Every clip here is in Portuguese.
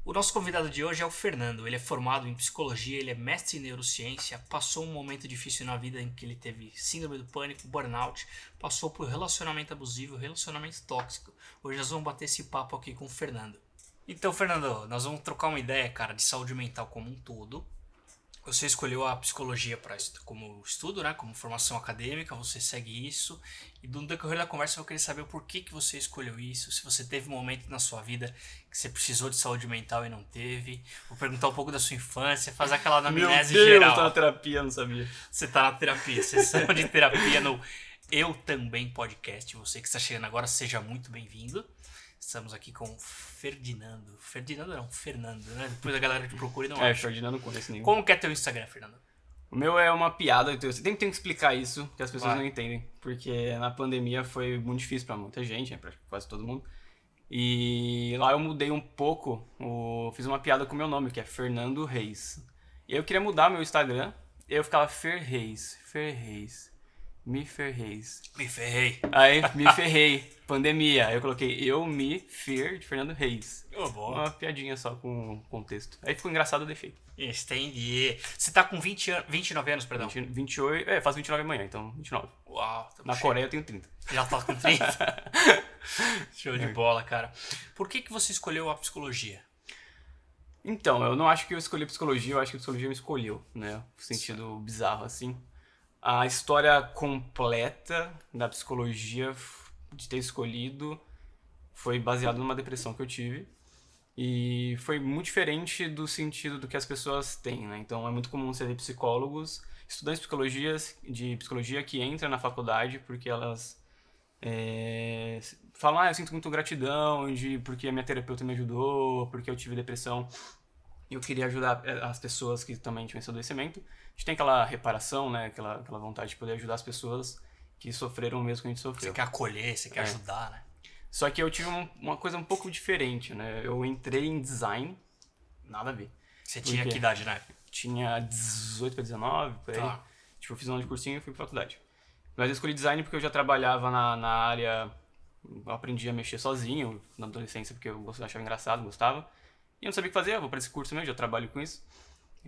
O nosso convidado de hoje é o Fernando. Ele é formado em psicologia, ele é mestre em neurociência, passou um momento difícil na vida em que ele teve síndrome do pânico, burnout, passou por relacionamento abusivo, relacionamento tóxico. Hoje nós vamos bater esse papo aqui com o Fernando. Então, Fernando, nós vamos trocar uma ideia, cara, de saúde mental como um todo. Você escolheu a psicologia como estudo, né? Como formação acadêmica, você segue isso. E no decorrer da conversa eu vou querer saber o porquê que você escolheu isso. Se você teve um momento na sua vida que você precisou de saúde mental e não teve. Vou perguntar um pouco da sua infância, fazer aquela anamnese Meu Deus, geral. eu tô na terapia, não sabia. Você tá na terapia, sessão de terapia no Eu Também Podcast. Você que está chegando agora, seja muito bem-vindo. Estamos aqui com o Ferdinando. Ferdinando não, Fernando, né? Depois a galera te procura e não acha. Ferdinando não conhece nenhum. Como que é teu Instagram, Fernando? O meu é uma piada, então eu sempre tenho que explicar isso, que as pessoas Vai. não entendem. Porque na pandemia foi muito difícil pra muita gente, né, pra quase todo mundo. E lá eu mudei um pouco, fiz uma piada com o meu nome, que é Fernando Reis. E eu queria mudar meu Instagram, e eu ficava Fer Reis, me ferreis. Me ferrei. Aí, me ferrei, pandemia. Aí eu coloquei eu me fer de Fernando Reis. Oh, bom. Uma piadinha só com o contexto. Aí ficou engraçado, eu deixei. Entendi. Você tá com 29 anos, perdão. 28, faço 29 amanhã, então 29. Uau. Tá Na cheio. Coreia eu tenho 30. Já tá com 30? Show de bola, cara. Por que você escolheu a psicologia? Então, eu não acho que eu escolhi psicologia, eu acho que a psicologia me escolheu, né? No sentido bizarro, assim. A história completa da psicologia, de ter escolhido, foi baseada numa depressão que eu tive. E foi muito diferente do sentido do que as pessoas têm, né? Então é muito comum você ver psicólogos, estudantes de psicologia que entram na faculdade porque elas falam, eu sinto muito gratidão porque a minha terapeuta me ajudou, porque eu tive depressão e eu queria ajudar as pessoas que também tinham esse adoecimento. A gente tem aquela reparação, né? Aquela vontade de poder ajudar as pessoas que sofreram o mesmo que a gente sofreu. Você quer acolher, você quer ajudar, né? Só que eu tive uma coisa um pouco diferente, né? Eu entrei em design, nada a ver. Você tinha que idade na época? Tinha 18 para 19, por aí. Tá. Tipo, eu fiz um ano de cursinho e fui pra faculdade. Mas eu escolhi design porque eu já trabalhava na área, eu aprendi a mexer sozinho na adolescência porque eu achava engraçado, gostava. E eu não sabia o que fazer, eu vou pra esse curso mesmo, já trabalho com isso.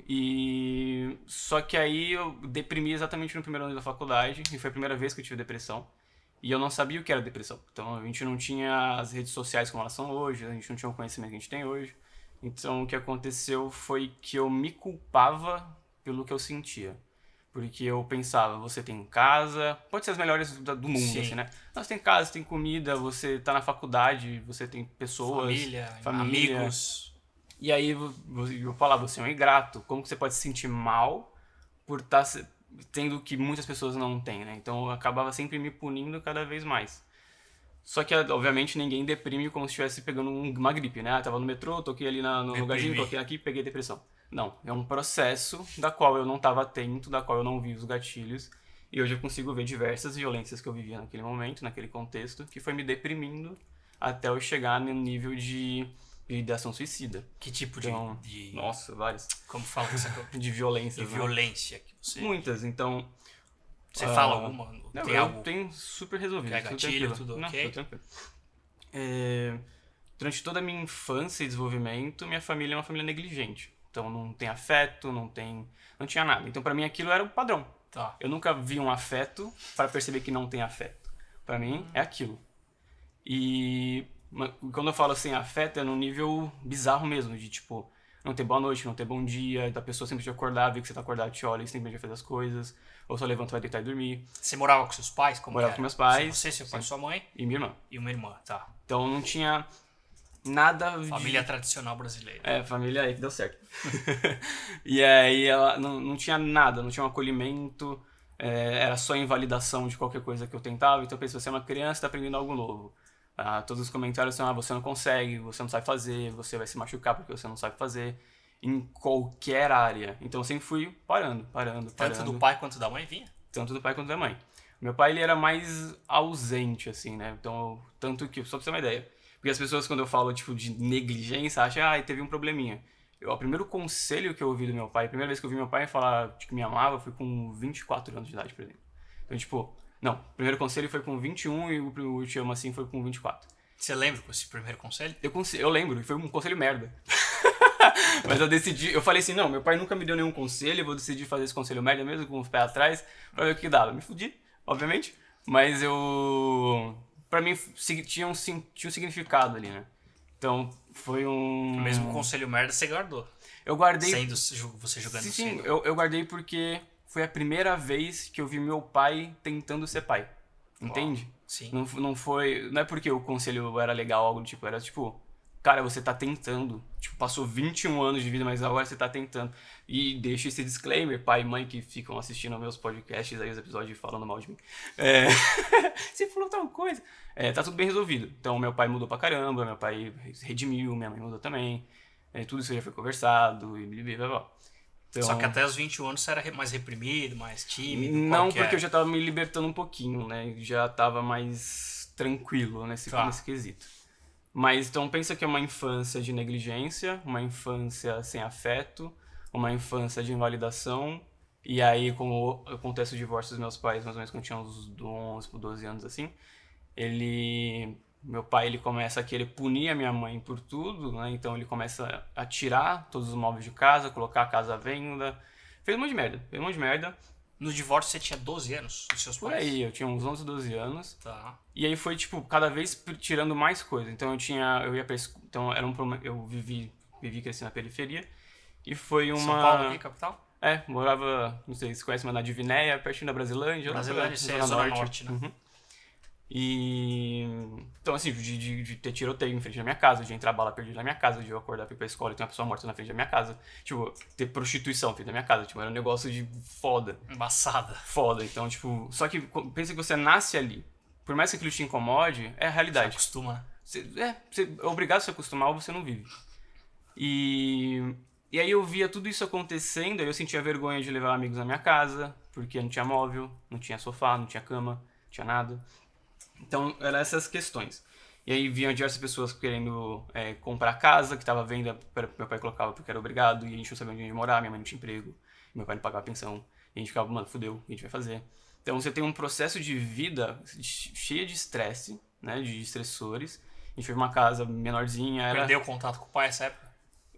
E só que aí eu deprimi exatamente no primeiro ano da faculdade e foi a primeira vez que eu tive depressão. E eu não sabia o que era depressão. Então a gente não tinha as redes sociais como elas são hoje, a gente não tinha o conhecimento que a gente tem hoje. Então o que aconteceu foi que eu me culpava pelo que eu sentia. Porque eu pensava, você tem casa, pode ser as melhores do mundo, Sim. assim, né? Você tem casa, você tem comida, você tá na faculdade, você tem pessoas, família, amigos. E aí eu falava, você é um ingrato, como que você pode se sentir mal por estar tendo o que muitas pessoas não têm, né? Então eu acabava sempre me punindo cada vez mais. Só que, obviamente, ninguém deprime como se estivesse pegando uma gripe, né? Tava no metrô, toquei ali no lugarzinho, toquei aqui, peguei depressão. Não, é um processo da qual eu não estava atento, da qual eu não vi os gatilhos. E hoje eu consigo ver diversas violências que eu vivia naquele momento, naquele contexto, que foi me deprimindo até eu chegar no nível de ideação suicida. Que tipo Então, de... Nossa, várias. Como fala que De violência. de violência que você... Muitas, então... Você fala alguma? Não, Tem eu algo? tenho super resolvido. Que é gatilho, tudo não, ok? Tudo tranquilo. Durante toda a minha infância e desenvolvimento, minha família é uma família negligente. Então não tem afeto, não tinha nada. Então pra mim aquilo era o padrão. Tá. Eu nunca vi um afeto para perceber que não tem afeto. Pra mim é aquilo. E quando eu falo assim, afeto é num nível bizarro mesmo, de tipo, não ter boa noite, não ter bom dia, da pessoa sempre te acordar, ver que você tá acordado, te olha e sempre vai fazer as coisas, ou só levanta, vai deitar e dormir. Você morava com seus pais? Como Morava que com era? meus pais. Você, seu pai e sua mãe? E minha irmã. E uma irmã, tá. Então não tinha nada Família tradicional brasileira. Família aí que deu certo. E aí ela não tinha nada, não tinha um acolhimento, era só invalidação de qualquer coisa que eu tentava. Então eu pensei, você é uma criança, tá aprendendo algo novo. Todos os comentários são, você não consegue, você não sabe fazer, você vai se machucar porque você não sabe fazer, em qualquer área. Então eu sempre fui parando. Tanto do pai quanto da mãe vinha? Tanto do pai quanto da mãe. Meu pai, ele era mais ausente, assim, né? Então, tanto que, só pra você ter uma ideia, porque as pessoas, quando eu falo, tipo, de negligência, acham, teve um probleminha. O primeiro conselho que eu ouvi do meu pai, a primeira vez que eu ouvi meu pai falar que me amava, foi com 24 anos de idade, por exemplo. Então, tipo, não, o primeiro conselho foi com 21 e o te amo assim foi com 24. Você lembra com esse primeiro conselho? Eu lembro, e foi um conselho merda. Mas eu falei assim, não, meu pai nunca me deu nenhum conselho, eu vou decidir fazer esse conselho merda mesmo, com os pés atrás, pra ver o que dava. Me fudi, obviamente, mas pra mim tinha um significado ali, né? Então, foi um... Mesmo o conselho merda você guardou. Eu guardei... Sendo você jogando Sim, sendo. eu guardei porque foi a primeira vez que eu vi meu pai tentando ser pai. Entende? Sim. Não foi... Não é porque o conselho era legal, algo do tipo, era tipo... Cara, você tá tentando. Tipo, passou 21 anos de vida, mas agora você tá tentando. E deixa esse disclaimer, pai e mãe que ficam assistindo meus podcasts aí, os episódios falando mal de mim. Você falou tal coisa. Tá tudo bem resolvido. Então, meu pai mudou pra caramba, meu pai redimiu, minha mãe mudou também. Tudo isso já foi conversado e blá, blá, blá. Então, Só que até os 21 anos você era mais reprimido, mais tímido? não, porque eu já tava me libertando um pouquinho, né? Já tava mais tranquilo nesse quesito. Mas então pensa que é uma infância de negligência, uma infância sem afeto, uma infância de invalidação. E aí, como acontece o divórcio dos meus pais, mais ou menos quando eu tinha uns 11, 12 anos assim, meu pai ele começa a querer punir a minha mãe por tudo, né? Então ele começa a tirar todos os móveis de casa, colocar a casa à venda. Fez um monte de merda. No divórcio você tinha 12 anos dos seus pais? Por aí, eu tinha uns 11, 12 anos. Tá. E aí foi, tipo, cada vez tirando mais coisa. Então eu ia pra escola, então era um problema, eu vivi e cresci na periferia. E foi uma... São Paulo aqui, capital? Morava, não sei se você conhece, mas na Divinéia, pertinho da Brasilândia. Brasilândia, isso é Zona Norte, né? Uhum. E... Então, assim, de ter tiroteio em frente da minha casa, de entrar bala perdida na minha casa, de eu acordar pra ir pra escola e ter uma pessoa morta na frente da minha casa. Tipo, ter prostituição frente da minha casa. Tipo, era um negócio de foda. Embaçada. Foda. Então, tipo... Só que pensa que você nasce ali. Por mais que aquilo te incomode, é a realidade. Você acostuma, né? Você é obrigado a se acostumar ou você não vive. E aí eu via tudo isso acontecendo, aí eu sentia vergonha de levar amigos na minha casa, porque não tinha móvel, não tinha sofá, não tinha cama, não tinha nada. Então, eram essas questões. E aí vinham diversas pessoas querendo comprar casa, que estava à venda, meu pai colocava porque era obrigado, e a gente não sabia onde ia morar, minha mãe não tinha emprego, meu pai não pagava pensão, e a gente ficava, mano, fudeu, o que a gente vai fazer? Então você tem um processo de vida cheio de estresse, né, de estressores. A gente foi pra uma casa menorzinha. Perdeu o contato com o pai nessa época?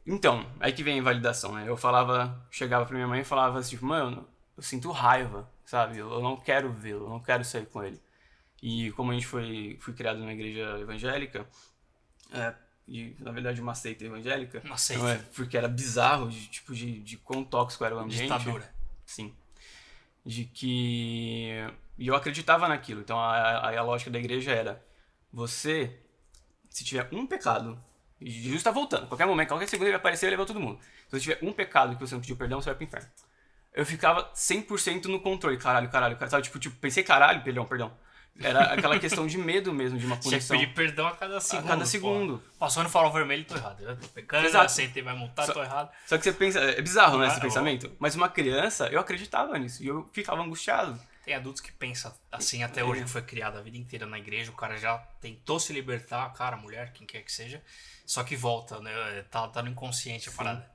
Então, aí que vem a invalidação, né? Chegava pra minha mãe e falava assim, tipo, mano, eu sinto raiva, sabe? Eu não quero vê-lo, eu não quero sair com ele. E como a gente fui criado numa igreja evangélica, e na verdade uma seita evangélica. Uma seita. Porque era bizarro, de quão tóxico era o ambiente. Ditadura. Sim. E eu acreditava naquilo. Então a lógica da igreja era: você, se tiver um pecado, e Jesus está voltando, qualquer momento, qualquer segundo ele vai aparecer e levar todo mundo. Se você tiver um pecado que você não pediu perdão, você vai pro inferno. Eu ficava 100% no controle. Caralho. Sabe? Tipo, pensei, caralho, perdão. Era aquela questão de medo mesmo, de uma punição. Tinha que pedir perdão a cada segundo. A cada segundo. Pô. Passou no farol vermelho, tô errado. Eu tô pecando, Exato. aceitei, vai multar, tô errado. Só que você pensa, é bizarro, né, esse pensamento? Mas uma criança, eu acreditava nisso e eu ficava angustiado. Tem adultos que pensam assim até hoje, que foi criado a vida inteira na igreja, o cara já tentou se libertar, cara, mulher, quem quer que seja, só que volta, né? Tá no inconsciente a parada.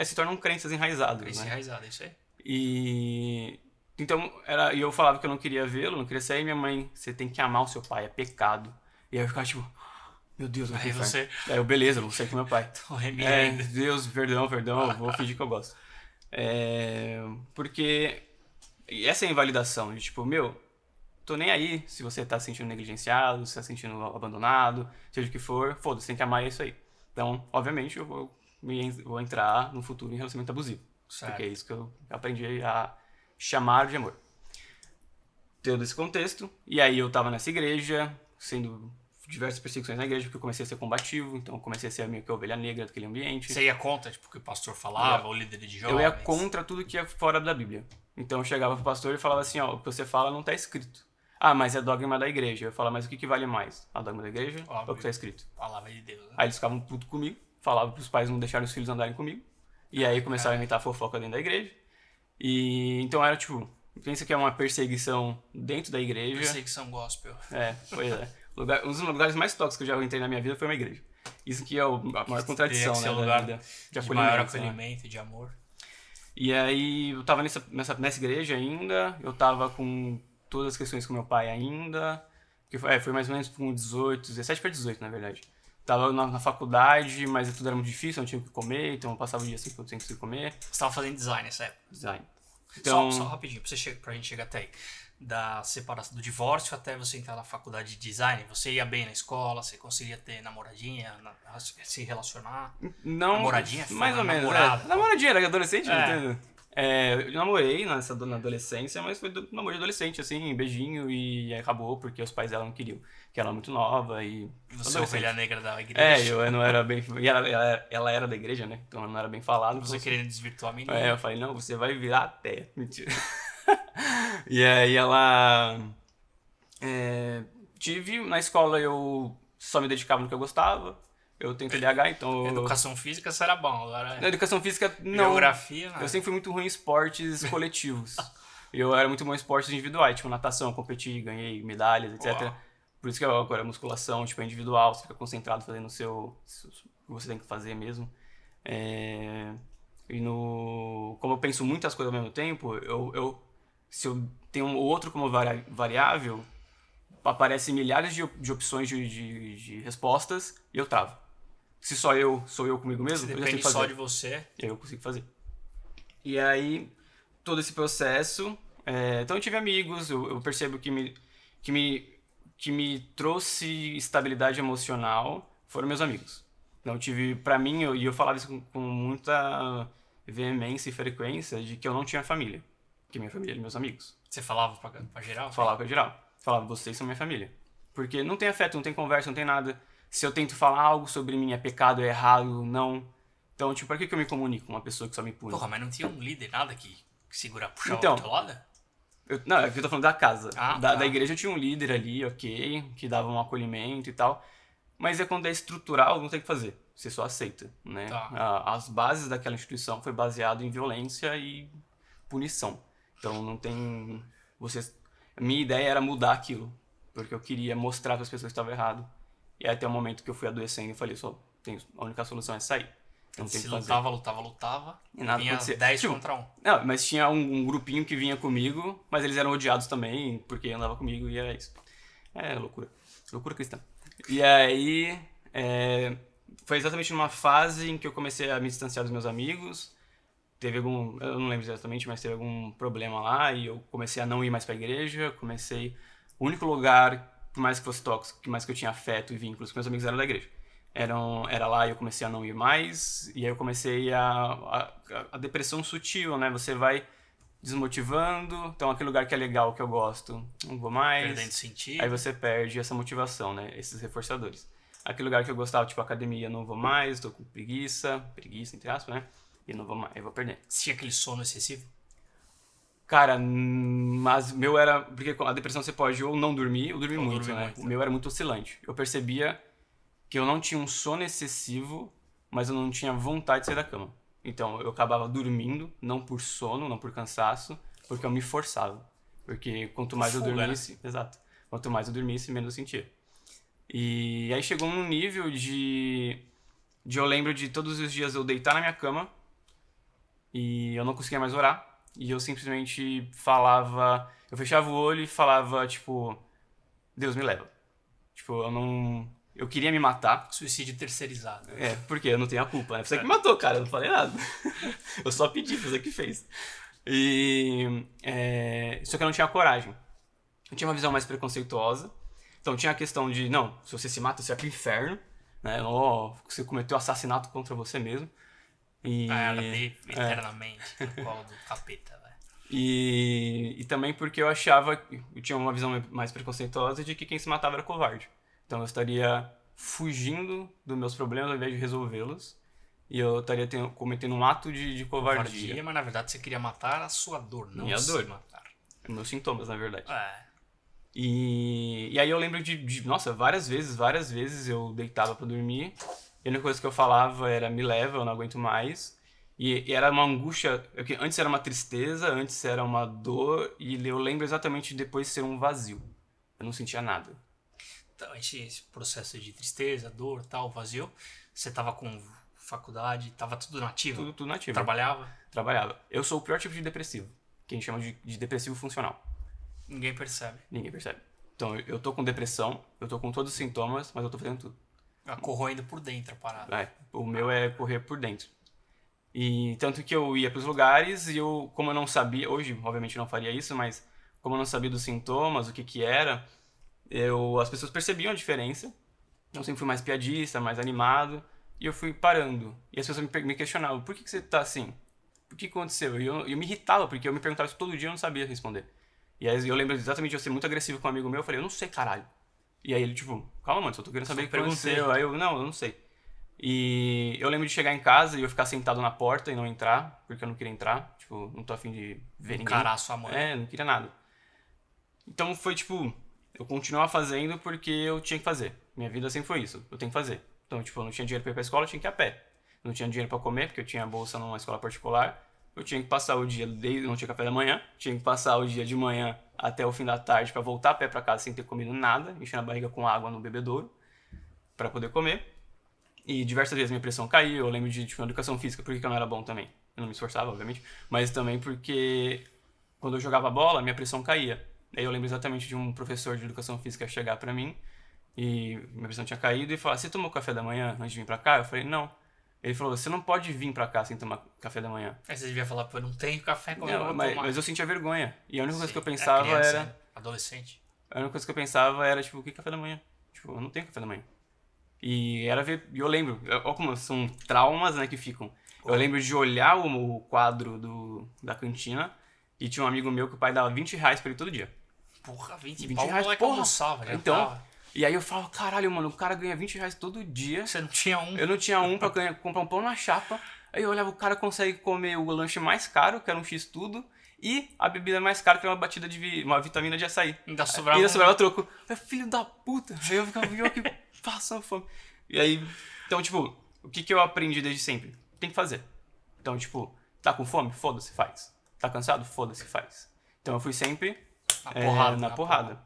Se tornam crenças enraizadas, Crença né? enraizada, isso aí. Então, e eu falava que eu não queria vê-lo, não queria sair, minha mãe, você tem que amar o seu pai, é pecado. E aí eu ficava tipo, meu Deus, aí você... Aí eu, beleza, vou sair com meu pai. Deus, perdão, eu vou fingir que eu gosto. Porque essa é a invalidação, de tipo, tô nem aí se você tá se sentindo negligenciado, se tá se sentindo abandonado, seja o que for, foda-se, tem que amar isso aí. Então, obviamente, eu vou entrar no futuro em relacionamento abusivo. Certo. Porque é isso que eu aprendi a chamar de amor. Tendo esse contexto, e aí eu tava nessa igreja, sendo diversas perseguições na igreja, porque eu comecei a ser combativo, então eu comecei a ser meio que a ovelha negra daquele ambiente. Você ia contra, tipo, o que o pastor falava, o líder de jovens? Eu ia contra tudo que é fora da Bíblia. Então eu chegava pro pastor e falava assim, ó, o que você fala não tá escrito. Ah, mas é dogma da igreja. Eu falava, mas o que vale mais? A dogma da igreja ou o que tá escrito? Palavra de Deus, né? Aí eles ficavam putos comigo, falavam pros pais não deixarem os filhos andarem comigo, e aí começaram a inventar fofoca dentro da igreja. E então era tipo, pensa que é uma perseguição dentro da igreja. Perseguição gospel. Pois é. Um dos lugares mais tóxicos que eu já entrei na minha vida foi uma igreja. Isso que é a maior contradição, né, lugar da vida. De maior acolhimento, de amor. E aí eu tava nessa igreja ainda, eu tava com todas as questões com meu pai ainda, que foi mais ou menos com 17 para 18, na verdade. Tava na faculdade, mas tudo era muito difícil, eu não tinha o que comer, então eu passava o dia assim, sem conseguir comer. Você estava fazendo design nessa época? Design. Então, Só rapidinho, pra gente chegar até aí. Da separação, do divórcio até você entrar na faculdade de design, você ia bem na escola, você conseguia ter namoradinha, se relacionar? não, Namoradinha? mais ou menos. Namorada, Namoradinha, era adolescente, É. não entendo. Eu namorei na adolescência, mas foi namoro de adolescente, assim, beijinho, e aí acabou porque os pais dela não queriam, que ela era muito nova e... Você é a ovelha negra da É, igreja. eu não era bem... E ela era da igreja, né? Então ela não era bem falado. Você querendo desvirtuar a menina. Eu falei, não, você vai virar até. Mentira. E aí ela... Na escola eu só me dedicava no que eu gostava. Eu tenho TDAH, então... Educação física você era bom, agora Na educação física, não. geografia, não. Eu sempre fui muito ruim em esportes coletivos. Eu era muito bom em esportes individuais, tipo natação, eu competi, ganhei medalhas, etc. Uau. Por isso que agora musculação, tipo, é individual, você fica concentrado fazendo o que você tem que fazer mesmo. Como eu penso muitas coisas ao mesmo tempo, se eu tenho um outro como variável, aparecem milhares de opções de respostas e eu travo. Se sou eu comigo mesmo, Se eu já sei depende fazer. só de você. Eu consigo fazer. E aí, todo esse processo... então eu tive amigos, eu percebo que me trouxe estabilidade emocional foram meus amigos. Então eu tive, pra mim, e eu falava isso com muita veemência e frequência, de que eu não tinha família. Que minha família eram meus amigos. Você falava pra geral? Falava com a geral. Falava, vocês são minha família. Porque não tem afeto, não tem conversa, não tem nada. Se eu tento falar algo sobre mim, é pecado, é errado, não. Então, tipo, pra que eu me comunico com uma pessoa que só me pune? Porra, mas não tinha um líder, nada que puxava Então, pro teu lado? Não, é que eu tô falando da casa. Ah, da tá. igreja eu tinha um líder ali, ok, que dava um acolhimento e tal. Mas quando é estrutural, não tem o que fazer. Você só aceita, né? Tá. As bases daquela instituição foi baseado em violência e punição. Então não tem... Minha ideia era mudar aquilo. Porque eu queria mostrar para as pessoas que estava errado. E aí até o momento que eu fui adoecendo, eu falei, a única solução é sair. Não tem o Se que fazer. lutava. E nada vinha acontecia. 10 Tipo, contra 1. Não, mas tinha um grupinho que vinha comigo, mas eles eram odiados também, porque andava comigo e era isso. É loucura. Loucura cristã. E aí, foi exatamente numa fase em que eu comecei a me distanciar dos meus amigos. Teve eu não lembro exatamente, mas teve algum problema lá e eu comecei a não ir mais pra igreja. O único lugar, por mais que fosse tóxico, por mais que eu tinha afeto e vínculos com meus amigos, era da igreja. Era lá e eu comecei a não ir mais, e aí eu comecei a depressão sutil, né? Você vai desmotivando, então aquele lugar que é legal, que eu gosto, não vou mais. Perdendo sentido. Aí você perde essa motivação, né? Esses reforçadores. Aquele lugar que eu gostava, tipo academia, não vou mais, tô com preguiça entre aspas, né? E não vou mais, eu vou perder. Você tinha aquele sono excessivo? Cara, mas meu era... Porque a depressão você pode ou não dormir, ou dormir muito, né? muito, O meu era muito oscilante. Eu percebia que eu não tinha um sono excessivo, mas eu não tinha vontade de sair da cama. Então, eu acabava dormindo, não por sono, não por cansaço, porque eu me forçava. Porque quanto mais eu dormisse... Exato. Quanto mais eu dormisse, menos eu sentia. E aí chegou num nível de eu lembro de todos os dias eu deitar na minha cama e eu não conseguia mais orar. E eu simplesmente falava... Eu fechava o olho e falava, tipo... Deus me leva. Tipo, eu queria me matar. Suicídio terceirizado. Porque eu não tenho a culpa, né? Você que me matou, cara. Eu não falei nada. Eu só pedi, você que fez. Só que eu não tinha coragem. Eu tinha uma visão mais preconceituosa. Então tinha a questão de, não, se você se mata, você vai pro inferno. Né? Você cometeu assassinato contra você mesmo. Arder eternamente no colo do capeta, velho. E também porque eu achava, eu tinha uma visão mais preconceituosa de que quem se matava era covarde. Então eu estaria fugindo dos meus problemas ao invés de resolvê-los. E eu estaria cometendo um ato de covardia. Mas na verdade você queria matar a sua dor, não Minha se dor. matar. Meus sintomas, na verdade. É. E aí eu lembro nossa, várias vezes eu deitava pra dormir. E a única coisa que eu falava era, me leva, eu não aguento mais. E era uma angústia, antes era uma tristeza, antes era uma dor. E eu lembro exatamente de depois ser um vazio. Eu não sentia nada. Então, esse processo de tristeza, dor, tal, vazio, você tava com faculdade, tava tudo nativo? Tudo nativo. Trabalhava? Eu sou o pior tipo de depressivo, que a gente chama de depressivo funcional. Ninguém percebe. Ninguém percebe. Então, eu tô com depressão, eu tô com todos os sintomas, mas eu tô fazendo tudo. Corroendo por dentro a parada. O meu é correr por dentro. E tanto que eu ia pros lugares e como eu não sabia, hoje obviamente eu não faria isso, mas como eu não sabia dos sintomas, o que que era, as pessoas percebiam a diferença. Eu sempre fui mais piadista, mais animado, e eu fui parando. E as pessoas me questionavam, por que você tá assim? O que aconteceu? E eu me irritava, porque eu me perguntava isso todo dia e eu não sabia responder. E aí eu lembro exatamente de eu ser muito agressivo com um amigo meu, eu falei, eu não sei, caralho. E aí ele, tipo, calma, mano, só tô querendo saber o que aconteceu. Aí eu não sei. E eu lembro de chegar em casa e eu ficar sentado na porta e não entrar, porque eu não queria entrar. Tipo, não tô afim de ver ninguém. Encarar sua mãe. Não queria nada. Então foi tipo, eu continuava fazendo porque eu tinha que fazer. Minha vida sempre foi isso, eu tenho que fazer. Então, tipo, eu não tinha dinheiro pra ir pra escola, eu tinha que ir a pé. Não tinha dinheiro pra comer, porque eu tinha bolsa numa escola particular. Eu tinha que passar o dia, não tinha café da manhã, tinha que passar o dia de manhã até o fim da tarde pra voltar a pé pra casa sem ter comido nada, enchendo a barriga com água no bebedouro pra poder comer. E diversas vezes minha pressão caiu, eu lembro de, tipo, educação física, por que eu não era bom também? Eu não me esforçava, obviamente, mas também porque quando eu jogava bola, minha pressão caía. Aí eu lembro exatamente de um professor de educação física chegar pra mim, e minha pressão tinha caído, e falar, você tomou café da manhã antes de vir pra cá? Eu falei, não. Ele falou, você não pode vir pra cá sem tomar café da manhã. Aí você devia falar, pô, eu não tenho café, como eu vou mas, tomar? mas eu sentia vergonha. E a única coisa que eu pensava criança, era... adolescente. A única coisa que eu pensava era, tipo, o que é café da manhã? Tipo, eu não tenho café da manhã. E eu lembro, olha como são traumas, né, que ficam. Eu lembro de olhar o quadro da cantina e tinha um amigo meu que o pai dava R$20 pra ele todo dia. Porra, 20 20 pau, reais, o moleque porra. almoçava, já Então, tava. e aí eu falo, caralho, mano, o cara ganha R$20 todo dia. Você não tinha um. Eu não tinha um pra comprar um pão na chapa. Aí eu olhava, o cara consegue comer o lanche mais caro, que era um X tudo, e a bebida mais cara, que era uma vitamina de açaí. Ainda sobrava troco. Eu, filho da puta. Aí eu ficava aqui passando fome. E aí, então, tipo, o que eu aprendi desde sempre? Tem que fazer. Então, tipo, tá com fome? Foda-se, faz. Tá cansado? Foda-se, faz. Então eu fui sempre na porrada.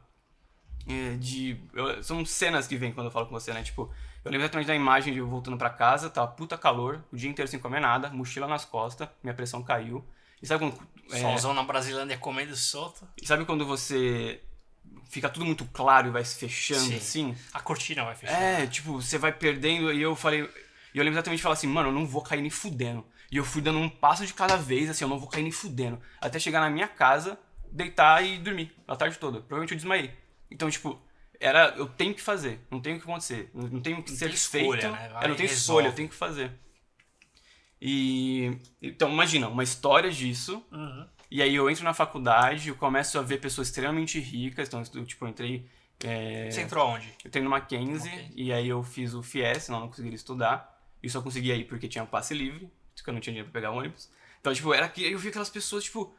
São cenas que vêm quando eu falo com você, né? Tipo, eu lembro exatamente da imagem de eu voltando pra casa, tava puta calor, o dia inteiro sem comer nada, mochila nas costas, minha pressão caiu. E sabe quando... Solzão na Brasilândia comendo solto. E sabe quando você fica tudo muito claro e vai se fechando, Sim. assim? A cortina vai fechando. Tipo, você vai perdendo e eu lembro exatamente de falar assim, mano, eu não vou cair nem fudendo. E eu fui dando um passo de cada vez, assim, eu não vou cair nem fudendo. Até chegar na minha casa, deitar e dormir a tarde toda. Provavelmente eu desmaiei. Então, tipo, eu tenho que fazer, não tem o que acontecer. Não tenho que ser feito. Né? Eu não tenho escolha, eu tenho que fazer. Então, imagina, uma história disso. Uhum. E aí eu entro na faculdade, eu começo a ver pessoas extremamente ricas. Então, eu entrei... Você entrou aonde? Eu entrei no Mackenzie, e aí eu fiz o FIES, senão eu não conseguiria estudar. E só conseguia ir porque tinha passe livre, porque eu não tinha dinheiro pra pegar ônibus. Então, tipo, aí eu vi aquelas pessoas, tipo...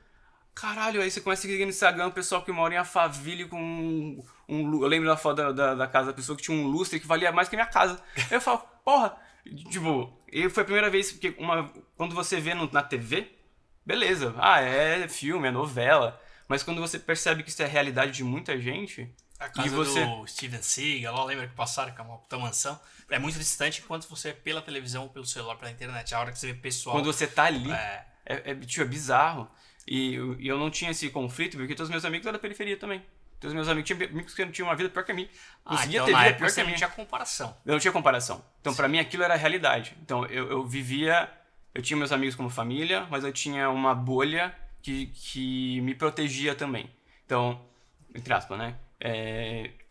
Caralho, aí você começa a seguir no Instagram o pessoal que mora em Alphaville com eu lembro da foto da casa da pessoa que tinha um lustre que valia mais que a minha casa. Aí eu falo, porra... Tipo, e foi a primeira vez, porque quando você vê na TV, beleza, é filme, é novela, mas quando você percebe que isso é a realidade de muita gente... A casa do Steven Seagal, lá lembra que passaram, que é uma puta mansão, é muito distante enquanto você vê pela televisão ou pelo celular, pela internet, a hora que você vê pessoal... Quando você tá ali, é bizarro, e eu não tinha esse conflito, porque todos os meus amigos eram da periferia também. Todos os meus amigos tinham amigos que tinham uma vida pior que a minha. Conseguia então ter na vida época pior que você a não minha. tinha comparação. Eu não tinha comparação. Então, pra mim, aquilo era a realidade. Então, eu vivia... Eu tinha meus amigos como família, mas eu tinha uma bolha que me protegia também. Então, entre aspas, né?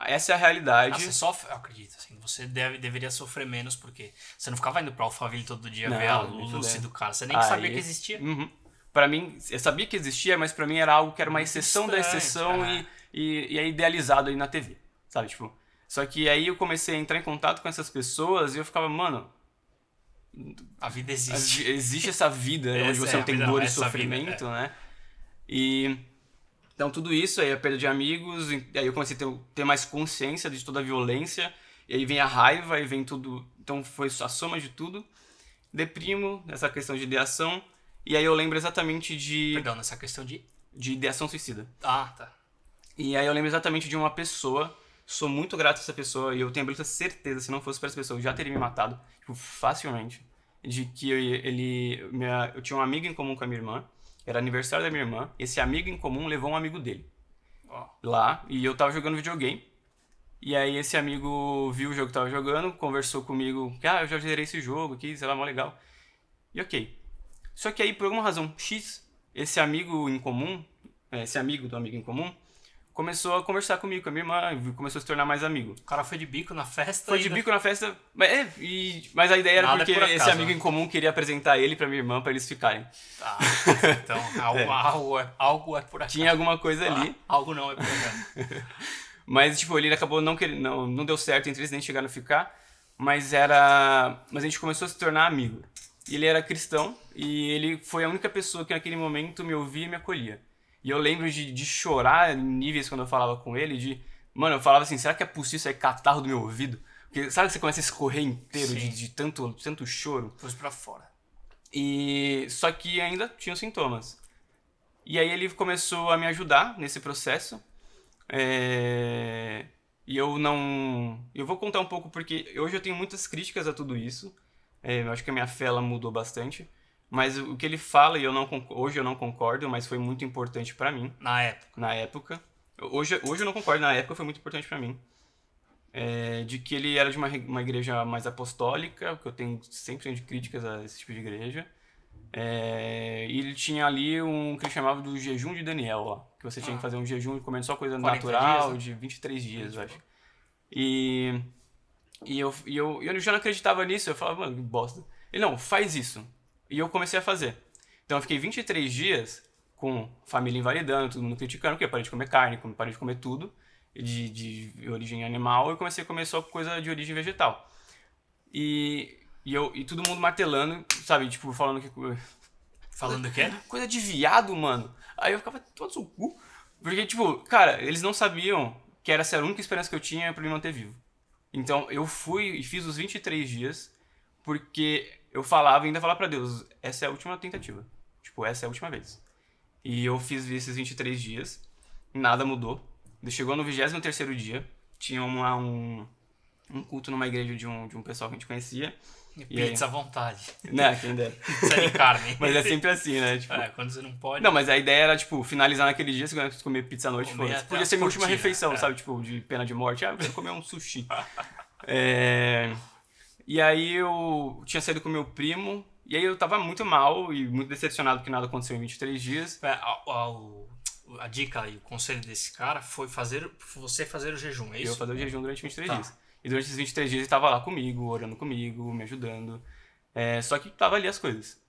Essa é a realidade. Você sofre, eu acredito, assim, você deveria sofrer menos, porque você não ficava indo pra Alphaville todo dia Não, ver a nem luz fudendo. do cara, você nem sabia que existia. Uhum. Pra mim, eu sabia que existia, mas pra mim era algo que era uma exceção da exceção e é idealizado aí na TV, sabe? Tipo, só que aí eu comecei a entrar em contato com essas pessoas e eu ficava, mano... A vida existe. Existe essa vida onde você não tem dor e sofrimento, né? E... Então, tudo isso, aí a perda de amigos, aí eu comecei a ter mais consciência de toda a violência, e aí vem a raiva, aí vem tudo... Então, foi a soma de tudo. Deprimo, essa questão de ideação, e aí eu lembro exatamente de... Perdão, nessa questão de ideação suicida. Ah, tá. E aí eu lembro exatamente de uma pessoa, sou muito grato a essa pessoa, e eu tenho absoluta certeza, se não fosse por essa pessoa, eu já teria me matado, tipo, facilmente, de que eu tinha um amigo em comum com a minha irmã, era aniversário da minha irmã, esse amigo em comum levou um amigo dele lá, e eu tava jogando videogame, E aí esse amigo viu o jogo que eu tava jogando, conversou comigo, que eu já zerei esse jogo aqui, sei lá, mó legal. E ok. Só que aí, por alguma razão X, esse amigo em comum, esse amigo do amigo em comum, começou a conversar comigo, com a minha irmã, começou a se tornar mais amigo. O cara foi de bico na festa. Foi de bico na festa, mas a ideia era Nada porque por acaso, esse amigo né? em comum queria apresentar ele pra minha irmã pra eles ficarem. Ah, então algo é por acaso. Tinha alguma coisa ali, Algo não é por acaso. mas tipo, ele acabou não deu certo entre eles, nem chegaram a ficar, mas a gente começou a se tornar amigo. Ele era cristão e ele foi a única pessoa que naquele momento me ouvia e me acolhia. E eu lembro de chorar em níveis quando eu falava com ele, mano, eu falava assim, será que é possível sair catarro do meu ouvido? Porque sabe que você começa a escorrer inteiro Sim. de tanto choro? Pôs pra fora. E só que ainda tinha sintomas. E aí ele começou a me ajudar nesse processo. E eu não... Eu vou contar um pouco porque hoje eu tenho muitas críticas a tudo isso. Eu acho que a minha fé ela mudou bastante. Mas o que ele fala, hoje eu não concordo, mas foi muito importante pra mim. Na época. Hoje eu não concordo, na época foi muito importante pra mim. De que ele era de uma igreja mais apostólica, que eu tenho 100% de críticas a esse tipo de igreja. E ele tinha ali que ele chamava do jejum de Daniel, ó, que você tinha que fazer um jejum comendo só coisa 40 natural, dias, né? de 23 dias, eu acho. E eu já não acreditava nisso, eu falava, mano, que bosta. Ele, não, faz isso. E eu comecei a fazer. Então eu fiquei 23 dias com família invalidando, todo mundo criticando, porque eu parei de comer carne, parei de comer tudo de origem animal e comecei a comer só coisa de origem vegetal. E todo mundo martelando, sabe, tipo, falando que... Falando o quê? Coisa de viado, mano. Aí eu ficava todo seu cu. Porque, tipo, cara, eles não sabiam que essa era a única esperança que eu tinha pra me manter vivo. Então eu fui e fiz os 23 dias porque eu ainda falava pra Deus, essa é a última tentativa. Tipo, essa é a última vez. E eu fiz esses 23 dias, nada mudou. Chegou no 23º dia, tinha um culto numa igreja de um pessoal que a gente conhecia. E pizza aí, à vontade. né, quem dera. Pizza de carne. Mas é sempre assim, né? Tipo, quando você não pode... não, mas a ideia era, tipo, finalizar naquele dia, você comer pizza à noite. Podia ser minha última refeição, sabe? Tipo, de pena de morte. Eu quero comer um sushi. E aí eu tinha saído com meu primo, e aí eu tava muito mal e muito decepcionado que nada aconteceu em 23 dias. A dica e o conselho desse cara foi você fazer o jejum, é isso? Eu fazer o jejum durante 23 dias. E durante esses 23 dias ele tava lá comigo, orando comigo, me ajudando. Só que tava ali as coisas,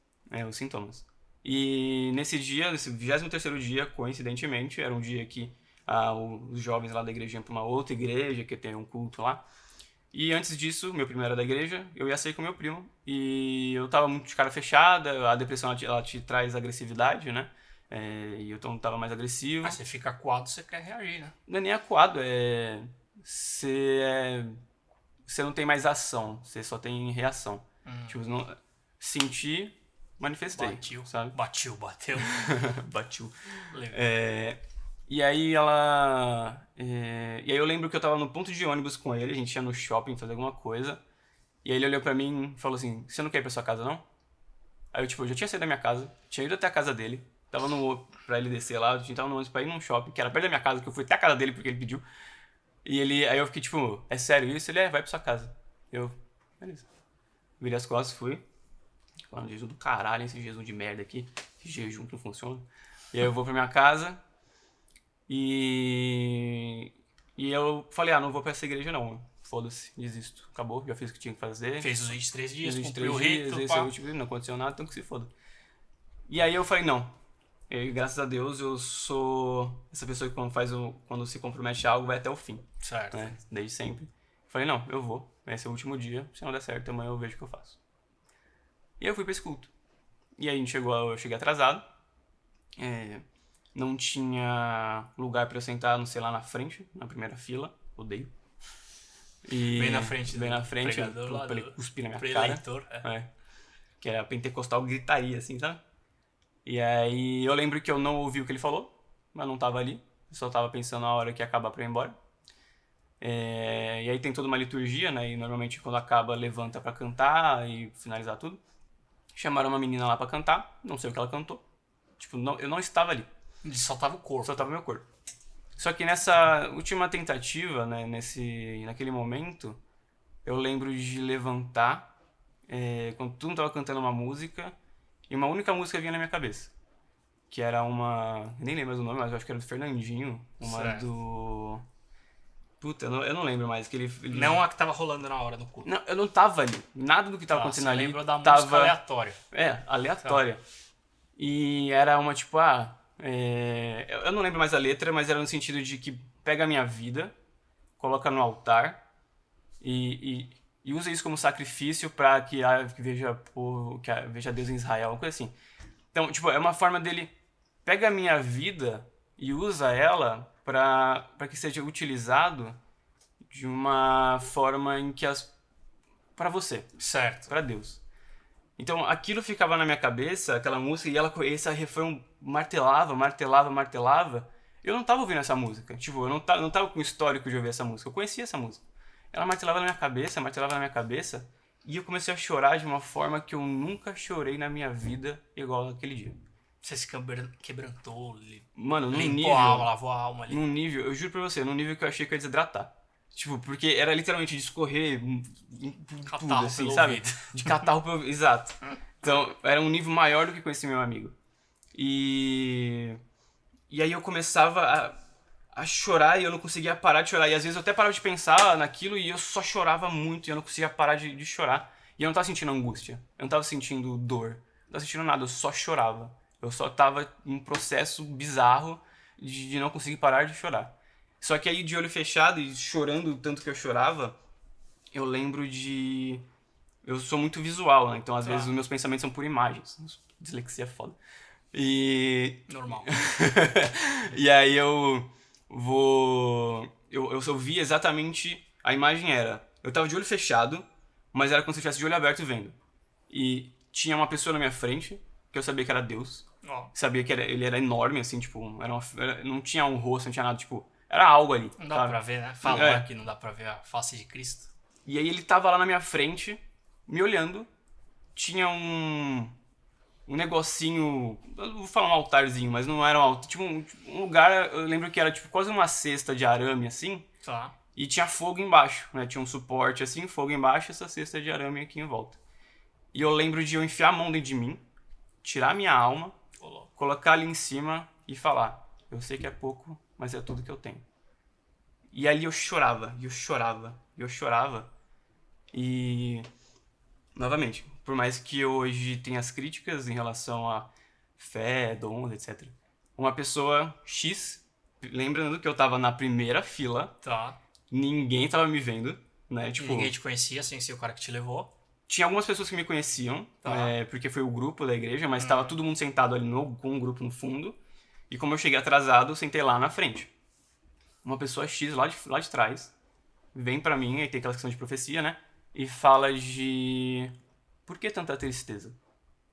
os sintomas. E nesse 23º dia, coincidentemente, era um dia que os jovens lá da igreja iam pra uma outra igreja, que tem um culto lá. E antes disso, meu primo era da igreja, eu ia sair com meu primo. E eu tava muito de cara fechada, a depressão ela te traz agressividade, né? E eu tava mais agressivo. Você fica acuado, você quer reagir, né? Não é nem acuado, você não tem mais ação, você só tem reação. Tipo, senti, manifestei. Batiu, sabe? bateu. Batiu. Legal. E aí eu lembro que eu tava no ponto de ônibus com ele, a gente ia no shopping fazer alguma coisa. E aí ele olhou pra mim e falou assim, você não quer ir pra sua casa, não? Aí eu, tipo, eu já tinha saído da minha casa, tinha ido até a casa dele, tava pra ele descer lá, a gente tava no ônibus pra ir num shopping, que era perto da minha casa, que eu fui até a casa dele porque ele pediu. Aí eu fiquei tipo, é sério isso? Ele, vai pra sua casa. Eu, beleza. Virei as costas, fui. Falando, jejum do caralho, esse jejum de merda aqui. Esse jejum que não funciona. E aí eu vou pra minha casa. E eu falei, não vou pra essa igreja não. Foda-se, desisto. Acabou, já fiz o que tinha que fazer. Fez os 23 dias, Fiz os cumpriu 23 o dias, rito, esse é o último, não aconteceu nada, então que se foda. E aí eu falei, não. E, graças a Deus eu sou essa pessoa que quando se compromete a algo vai até o fim. Certo. Né? Desde sempre. Falei, não, eu vou. Esse é o último dia. Se não der certo, amanhã eu vejo o que eu faço. E aí eu fui pra esse culto. E aí eu cheguei atrasado. Não tinha lugar pra eu sentar, não sei, lá na frente, na primeira fila. Odeio. Bem na frente Bem do na frente, pregador lá pra ele do cuspir na minha preletor, cara. Que era pentecostal gritaria, assim, sabe? E aí eu lembro que eu não ouvi o que ele falou, mas não tava ali. Eu só tava pensando na hora que ia acabar pra eu ir embora. E aí tem toda uma liturgia, né? E normalmente quando acaba, levanta pra cantar e finalizar tudo. Chamaram uma menina lá pra cantar, não sei o que ela cantou. Tipo, eu não estava ali. Ele só tava o corpo. Só tava meu corpo. Só que nessa última tentativa, né, naquele momento, eu lembro de levantar, quando todo mundo tava cantando uma música, e uma única música vinha na minha cabeça. Que era uma... Eu nem lembro mais o nome, mas eu acho que era do Fernandinho. Uma Certo. do... Puta, eu não lembro mais. Que ele... Não a que tava rolando na hora do culto. Não, eu não tava ali. Nada do que tava acontecendo Você ali lembrou da tava... música aleatória. Aleatória. E era uma, tipo, eu não lembro mais a letra, mas era no sentido de que pega a minha vida, coloca no altar e usa isso como sacrifício pra que veja Deus em Israel, uma coisa assim. Então, tipo, é uma forma dele pega a minha vida e usa ela pra que seja utilizado de uma forma em que para você, Certo. pra Deus. Então aquilo ficava na minha cabeça, aquela música, e esse refrão martelava. Eu não tava ouvindo essa música. Tipo, eu não tava com histórico de ouvir essa música. Eu conhecia essa música. Ela martelava na minha cabeça, e eu comecei a chorar de uma forma que eu nunca chorei na minha vida igual naquele dia. Você se quebrantou, Mano, num limpou nível... a alma, lavou a alma ali. Num nível, eu juro pra você, num nível que eu achei que eu ia desidratar. Tipo, porque era literalmente de escorrer tudo, Catarro assim, pelo sabe? ouvido. De catarro pelo... Exato. Então, era um nível maior do que conheci meu amigo. E aí eu começava a chorar e eu não conseguia parar de chorar. E às vezes eu até parava de pensar naquilo e eu só chorava muito e eu não conseguia parar de chorar. E eu não tava sentindo angústia, eu não tava sentindo dor, não tava sentindo nada, eu só chorava. Eu só tava em um processo bizarro de não conseguir parar de chorar. Só que aí, de olho fechado e chorando o tanto que eu chorava, eu lembro de... Eu sou muito visual, né? Então, às vezes, os meus pensamentos são por imagens. Dislexia é foda. E... Normal. E aí eu vou... Eu vi exatamente... A imagem era... Eu tava de olho fechado, mas era como se eu estivesse de olho aberto vendo. E tinha uma pessoa na minha frente, que eu sabia que era Deus. Ó, Sabia que ele era enorme, assim, tipo... não tinha um rosto, não tinha nada, tipo... Era algo ali, não dá sabe? pra ver, né? Fala que não dá pra ver a face de Cristo. E aí ele tava lá na minha frente, me olhando. Tinha um negocinho... Eu vou falar um altarzinho, mas não era um altar. Tipo um lugar, eu lembro que era tipo quase uma cesta de arame, assim. Tá. E tinha fogo embaixo, né? Tinha um suporte assim, fogo embaixo e essa cesta de arame aqui em volta. E eu lembro de eu enfiar a mão dentro de mim, tirar minha alma, Rolou. colocar ali em cima e falar: eu sei que é pouco, mas é tudo que eu tenho. E ali eu chorava, e eu chorava, e eu chorava. E... Novamente, por mais que hoje tenha as críticas em relação a fé, dons, etc. Uma pessoa X, lembrando que eu tava na primeira fila, Tá. ninguém tava me vendo, né? Tipo, Ninguém te conhecia sem ser o cara que te levou. tinha algumas pessoas que me conheciam, Tá. porque foi o grupo da igreja, mas tava todo mundo sentado ali com um grupo no fundo. E como eu cheguei atrasado, eu sentei lá na frente. Uma pessoa X lá de trás vem pra mim, aí tem aquela questão de profecia, né? E fala de... Por que tanta tristeza?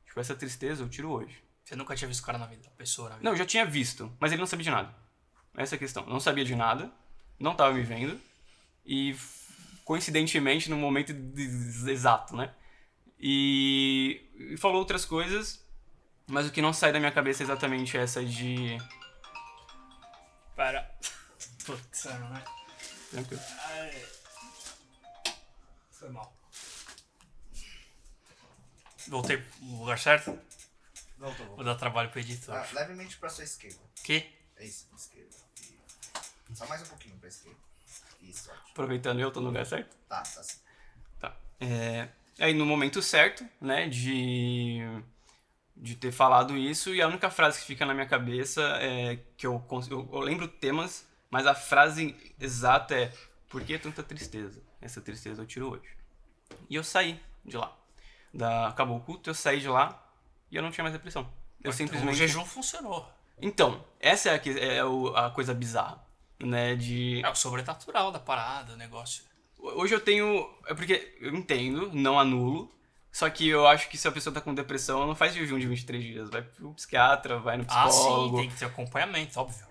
Tipo, essa tristeza eu tiro hoje. Você nunca tinha visto o cara na vida, a pessoa na vida. Não, eu já tinha visto, mas ele não sabia de nada. Essa é a questão. Não sabia de nada, não tava me vendo. E, coincidentemente, no momento exato, né? E falou outras coisas, mas o que não sai da minha cabeça é exatamente essa de... Para. Putz, não é? Tranquilo. Foi mal. Voltei pro lugar certo? Voltou. Vou dar trabalho pro editor. Levemente pra sua esquerda. Que? É isso, esquerda. Só mais um pouquinho pra esquerda. Isso, ótimo. Aproveitando eu tô no lugar certo? Tá sim. Tá. Aí no momento certo, né, de ter falado isso, e a única frase que fica na minha cabeça é que eu lembro temas, mas a frase exata é: por que tanta tristeza? Essa tristeza eu tiro hoje. E eu saí de lá. Acabou o culto, eu saí de lá e eu não tinha mais depressão. Eu Então, simplesmente... o jejum funcionou. Então, essa é a coisa bizarra, né, de... É o sobrenatural da parada, o negócio. Hoje eu tenho... É porque eu entendo, não anulo. Só que eu acho que se a pessoa tá com depressão, ela não faz jejum de 23 dias. Vai pro psiquiatra, vai no psicólogo. Ah, sim, tem que ter acompanhamento, óbvio.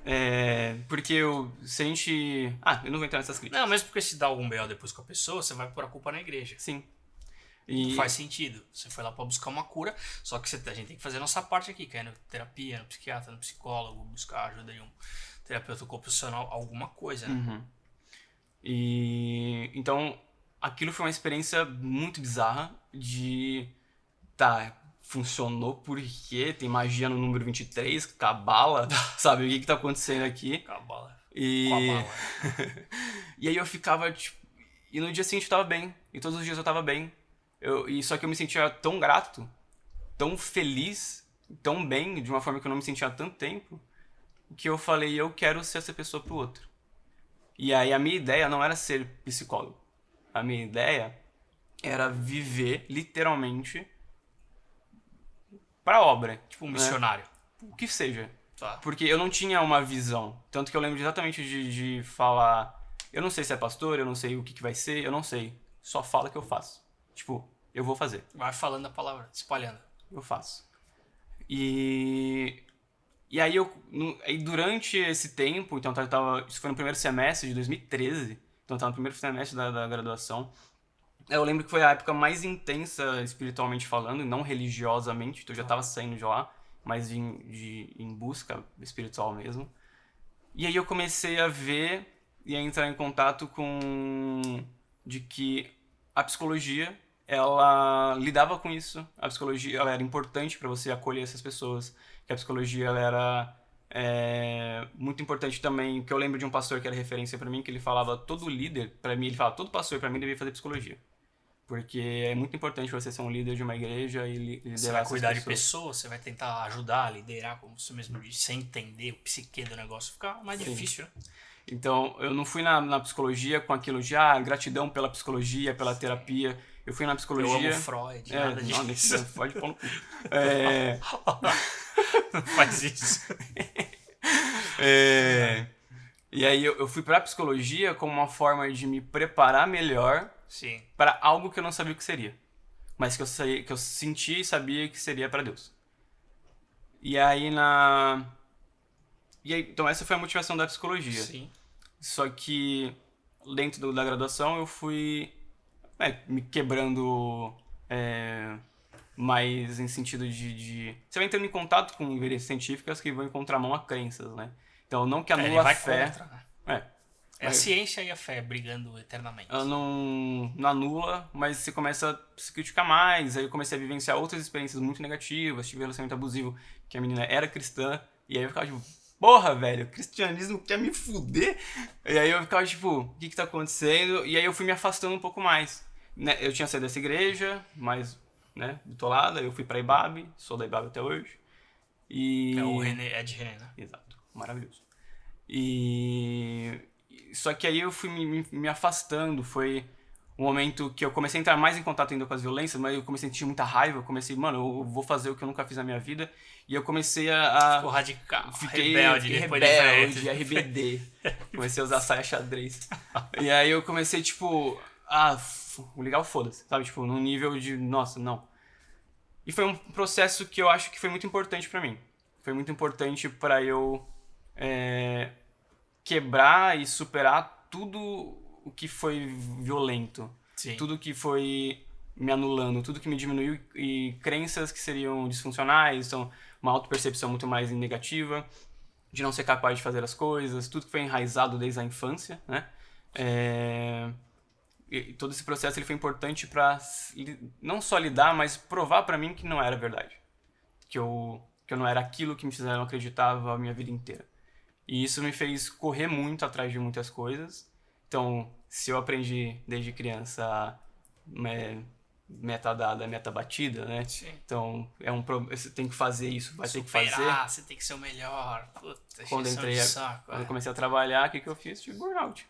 Porque se a gente... eu não vou entrar nessas críticas. Não, mesmo porque se dá algum B.O. depois com a pessoa, você vai pôr a culpa na igreja. Sim. Não faz sentido. Você foi lá pra buscar uma cura, só que a gente tem que fazer a nossa parte aqui, que é ir na terapia, no psiquiatra, no psicólogo, buscar ajuda terapeuta ocupacional, alguma coisa, né? Uhum. E então aquilo foi uma experiência muito bizarra de tá, funcionou porque tem magia no número 23, cabala, sabe? O que tá acontecendo aqui? Cabala. E Com a bala. e aí eu ficava tipo, e no dia seguinte eu tava bem, e todos os dias eu tava bem. E só que eu me sentia tão grato, tão feliz, tão bem, de uma forma que eu não me sentia há tanto tempo, que eu falei, eu quero ser essa pessoa pro outro. E aí a minha ideia não era ser psicólogo. A minha ideia era viver, literalmente, pra obra. Tipo um missionário. O que seja. Tá. Porque eu não tinha uma visão. Tanto que eu lembro exatamente de falar, eu não sei se é pastor, eu não sei o que vai ser, eu não sei. Só fala que eu faço. Tipo, eu vou fazer. Vai falando a palavra, espalhando. Eu faço. E aí aí durante esse tempo, então isso foi no primeiro semestre de 2013, então eu tava no primeiro semestre da graduação. Eu lembro que foi a época mais intensa espiritualmente falando, não religiosamente, então eu já tava saindo de lá, mas em busca espiritual mesmo. E aí eu comecei a ver e a entrar em contato de que a psicologia, ela lidava com isso. A psicologia, ela era importante para você acolher essas pessoas. Que a psicologia, ela era muito importante também. Que eu lembro de um pastor que era referência para mim, que ele falava, todo líder, para mim, ele falava, todo pastor para mim deveria fazer psicologia. Porque é muito importante você ser um líder de uma igreja e liderar Você vai essas cuidar de pessoas. pessoas, você vai tentar ajudar, liderar, como você mesmo disse, sem entender o psique do negócio, fica mais difícil, né? Então, eu não fui na psicologia com aquilo de gratidão pela psicologia, pela terapia. Eu fui na psicologia... Eu amo Freud, nada não, disso. Não pode pôr no cu. Não faz isso. E aí eu fui pra psicologia como uma forma de me preparar melhor Sim. para algo que eu não sabia o que seria. Mas que eu senti e sabia que seria para Deus. E aí então essa foi a motivação da psicologia. Sim. Só que dentro da graduação eu fui me quebrando mais em sentido de... Você vai entrando em contato com evidências científicas que vão em contramão a crenças, né? Então não que Ele anula a vai fé... contra, né? É a ciência e a fé brigando eternamente. Ela não anula, mas você começa a se criticar mais. Aí eu comecei a vivenciar outras experiências muito negativas. Tive um relacionamento abusivo, que a menina era cristã. E aí eu ficava tipo, porra, velho, o cristianismo quer me fuder? E aí eu ficava tipo, o que tá acontecendo? E aí eu fui me afastando um pouco mais. Né? Eu tinha saído dessa igreja, mas, né, bitolada. Eu fui pra IBAB, sou da IBAB até hoje. E... É o René, Ed René, né? Exato, maravilhoso. Só que aí eu fui me afastando, foi um momento que eu comecei a entrar mais em contato ainda com as violências, mas eu comecei a sentir muita raiva, eu comecei, mano, eu vou fazer o que eu nunca fiz na minha vida, e eu comecei Ficou radical, fiquei rebelde, depois rebelde, RBD, comecei a usar saia xadrez, e aí eu comecei, tipo, ligar o foda-se, sabe, tipo, num nível de, nossa, não. E foi um processo que eu acho que foi muito importante pra mim, foi muito importante pra eu quebrar e superar tudo o que foi violento. Sim. Tudo que foi me anulando, tudo que me diminuiu e crenças que seriam disfuncionais, então uma autopercepção muito mais negativa, de não ser capaz de fazer as coisas, tudo que foi enraizado desde a infância, né? E todo esse processo ele foi importante para não só lidar, mas provar para mim que não era verdade. Que eu não era aquilo que me fizeram acreditar a minha vida inteira. E isso me fez correr muito atrás de muitas coisas. Então, se eu aprendi desde criança meta dada, meta batida, né? Sim. Então, você tem que fazer isso, vai ter que fazer. Você tem que ser o melhor. Puta, Quando saco, eu comecei a trabalhar, o que eu fiz? Tive burnout.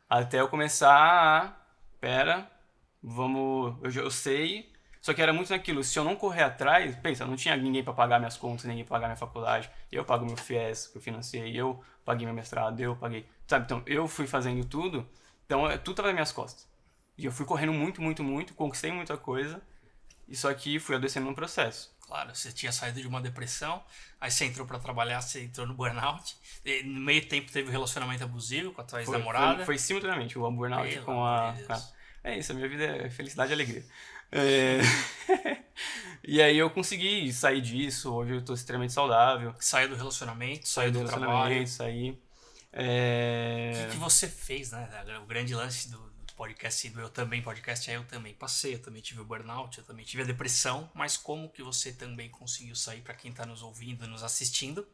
Até eu começar eu sei, só que era muito naquilo, se eu não correr atrás, pensa, não tinha ninguém pra pagar minhas contas, ninguém pra pagar minha faculdade, eu pago meu FIES, que eu financiei, eu paguei meu mestrado, eu paguei, sabe, então eu fui fazendo tudo, então tudo tava nas minhas costas. E eu fui correndo muito, muito, muito, conquistei muita coisa, e só que fui adoecendo num processo. Claro, você tinha saído de uma depressão, aí você entrou pra trabalhar, você entrou no burnout, e no meio tempo teve um relacionamento abusivo com a tua ex-namorada. Foi simultaneamente, o burnout Pelo com amor de Deus. É isso, a minha vida é felicidade e alegria. E aí eu consegui sair disso, hoje eu tô extremamente saudável. Saiu do relacionamento, Saí saiu do trabalho. saí. O que você fez, né? O grande lance do podcast do Eu Também Podcast é eu também passei, eu também tive o burnout, eu também tive a depressão, mas como que você também conseguiu sair para quem tá nos ouvindo, nos assistindo,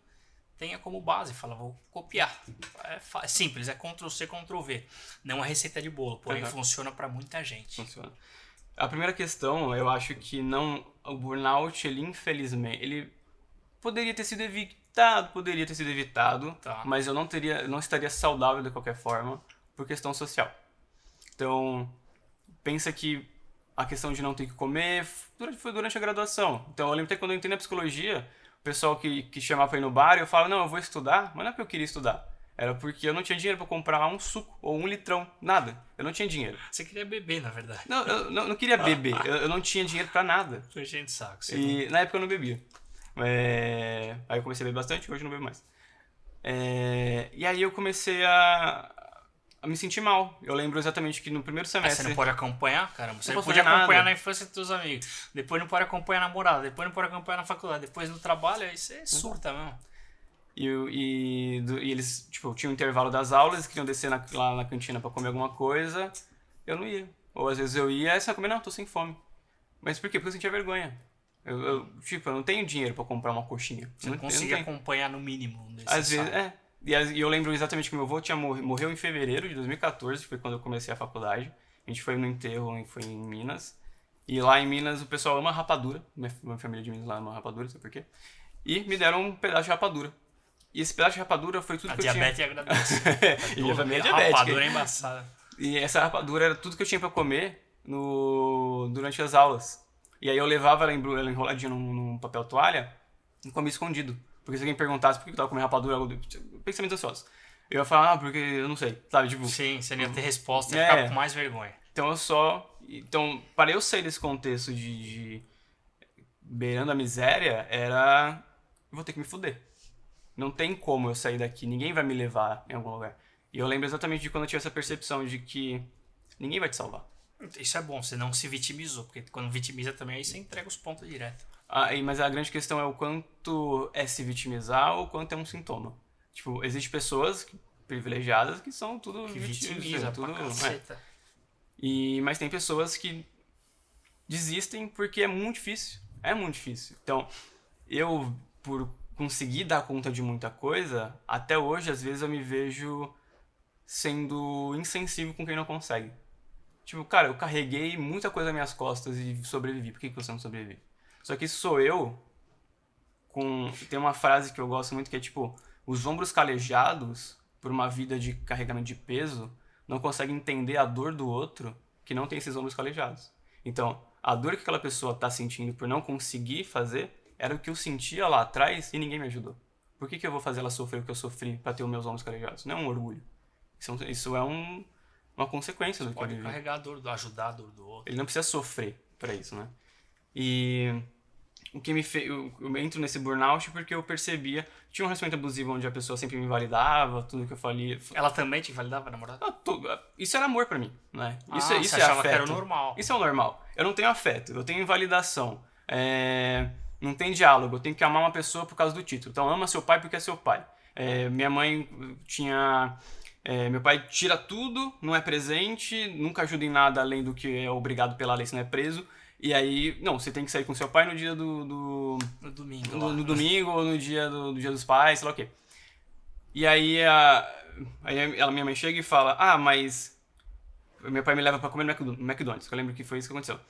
tenha como base, fala, vou copiar. É simples, é Ctrl+C, Ctrl+V. Não é receita de bolo, porém funciona para muita gente. Funciona. A primeira questão, eu acho que não, o burnout, ele infelizmente, ele poderia ter sido evitado, Tá. mas eu não estaria saudável de qualquer forma por questão social. Então, pensa que a questão de não ter que comer foi durante a graduação. Então, eu lembro até quando eu entrei na psicologia, o pessoal que chamava pra ir no bar, eu falava, não, eu vou estudar, mas não é porque eu queria estudar. Era porque eu não tinha dinheiro pra comprar um suco ou um litrão, nada. Eu não tinha dinheiro. Você queria beber, na verdade. Não, eu não queria beber, eu não tinha dinheiro pra nada. Tô enchendo de saco. E na época eu não bebia. Aí eu comecei a beber bastante, hoje eu não bebo mais. E aí eu comecei a me sentir mal. Eu lembro exatamente que no primeiro semestre... Você não pode acompanhar, caramba. Você Não podia posso fazer acompanhar nada. na infância dos seus amigos. Depois não pode acompanhar a namorada. Depois não pode acompanhar na faculdade. Depois no trabalho, aí você surta mesmo. E eles, tipo, tinham um intervalo das aulas, eles queriam descer lá na cantina pra comer alguma coisa. Eu não ia. Ou às vezes eu ia, aí você vai comer, não, tô sem fome. Mas por quê? Porque eu sentia vergonha. Eu não tenho dinheiro pra comprar uma coxinha. Você não conseguia acompanhar no mínimo. Às vezes, E eu lembro exatamente que meu avô morreu em fevereiro de 2014, foi quando eu comecei a faculdade. A gente foi no enterro, foi em Minas. E lá em Minas o pessoal ama rapadura. Minha família de Minas lá ama rapadura, sabe por quê? E me deram um pedaço de rapadura. E esse pedaço de rapadura foi tudo que eu tinha. A diabetes agradece. E minha família é diabética. Rapadura é embaçada. E essa rapadura era tudo que eu tinha pra comer durante as aulas. E aí eu levava ela enroladinha num papel toalha e comia escondido. Porque se alguém perguntasse por que eu tava comendo rapadura, pensamento ansioso. Eu ia falar, porque eu não sei, sabe? Tipo, sim, você não ia ter resposta, ia ficar com mais vergonha. Então, para eu sair desse contexto de beirando a miséria, eu vou ter que me fuder. Não tem como eu sair daqui, ninguém vai me levar em algum lugar. E eu lembro exatamente de quando eu tive essa percepção de que ninguém vai te salvar. Isso é bom, você não se vitimizou, porque quando vitimiza também, aí você entrega os pontos direto. Mas a grande questão é o quanto é se vitimizar ou quanto é um sintoma. Tipo, existem pessoas privilegiadas que são tudo Que vitimiza tudo, pra caceta. Mas tem pessoas que desistem porque é muito difícil. É muito difícil. Então, eu, por conseguir dar conta de muita coisa, até hoje, às vezes, eu me vejo sendo insensível com quem não consegue. Tipo, cara, eu carreguei muita coisa nas minhas costas e sobrevivi. Por que você não sobrevive? Só que isso sou eu Tem uma frase que eu gosto muito que é tipo, os ombros calejados por uma vida de carregamento de peso não conseguem entender a dor do outro que não tem esses ombros calejados. Então, a dor que aquela pessoa tá sentindo por não conseguir fazer era o que eu sentia lá atrás e ninguém me ajudou. Por que eu vou fazer ela sofrer o que eu sofri pra ter os meus ombros calejados? Não é um orgulho. Isso é uma consequência do que eu vivi. Pode carregar a dor, ajudar a dor do outro. Ele não precisa sofrer pra isso, né? E o que me fez... Eu entro nesse burnout porque eu percebia... Tinha um relacionamento abusivo onde a pessoa sempre me validava, tudo que eu falei... Ela também te validava, a namorada? Isso era amor pra mim, né? Isso você é achava afeto. que era o normal. Isso é o normal. Eu não tenho afeto, eu tenho invalidação. Não tem diálogo, eu tenho que amar uma pessoa por causa do título. Então, ama seu pai porque é seu pai. Minha mãe tinha... meu pai tira tudo, não é presente, nunca ajuda em nada além do que é obrigado pela lei se não é preso. E aí, não, você tem que sair com seu pai no dia No domingo. no domingo ou no dia do dia dos pais, sei lá o quê. E aí, minha mãe chega e fala, mas meu pai me leva pra comer no McDonald's, que eu lembro que foi isso que aconteceu.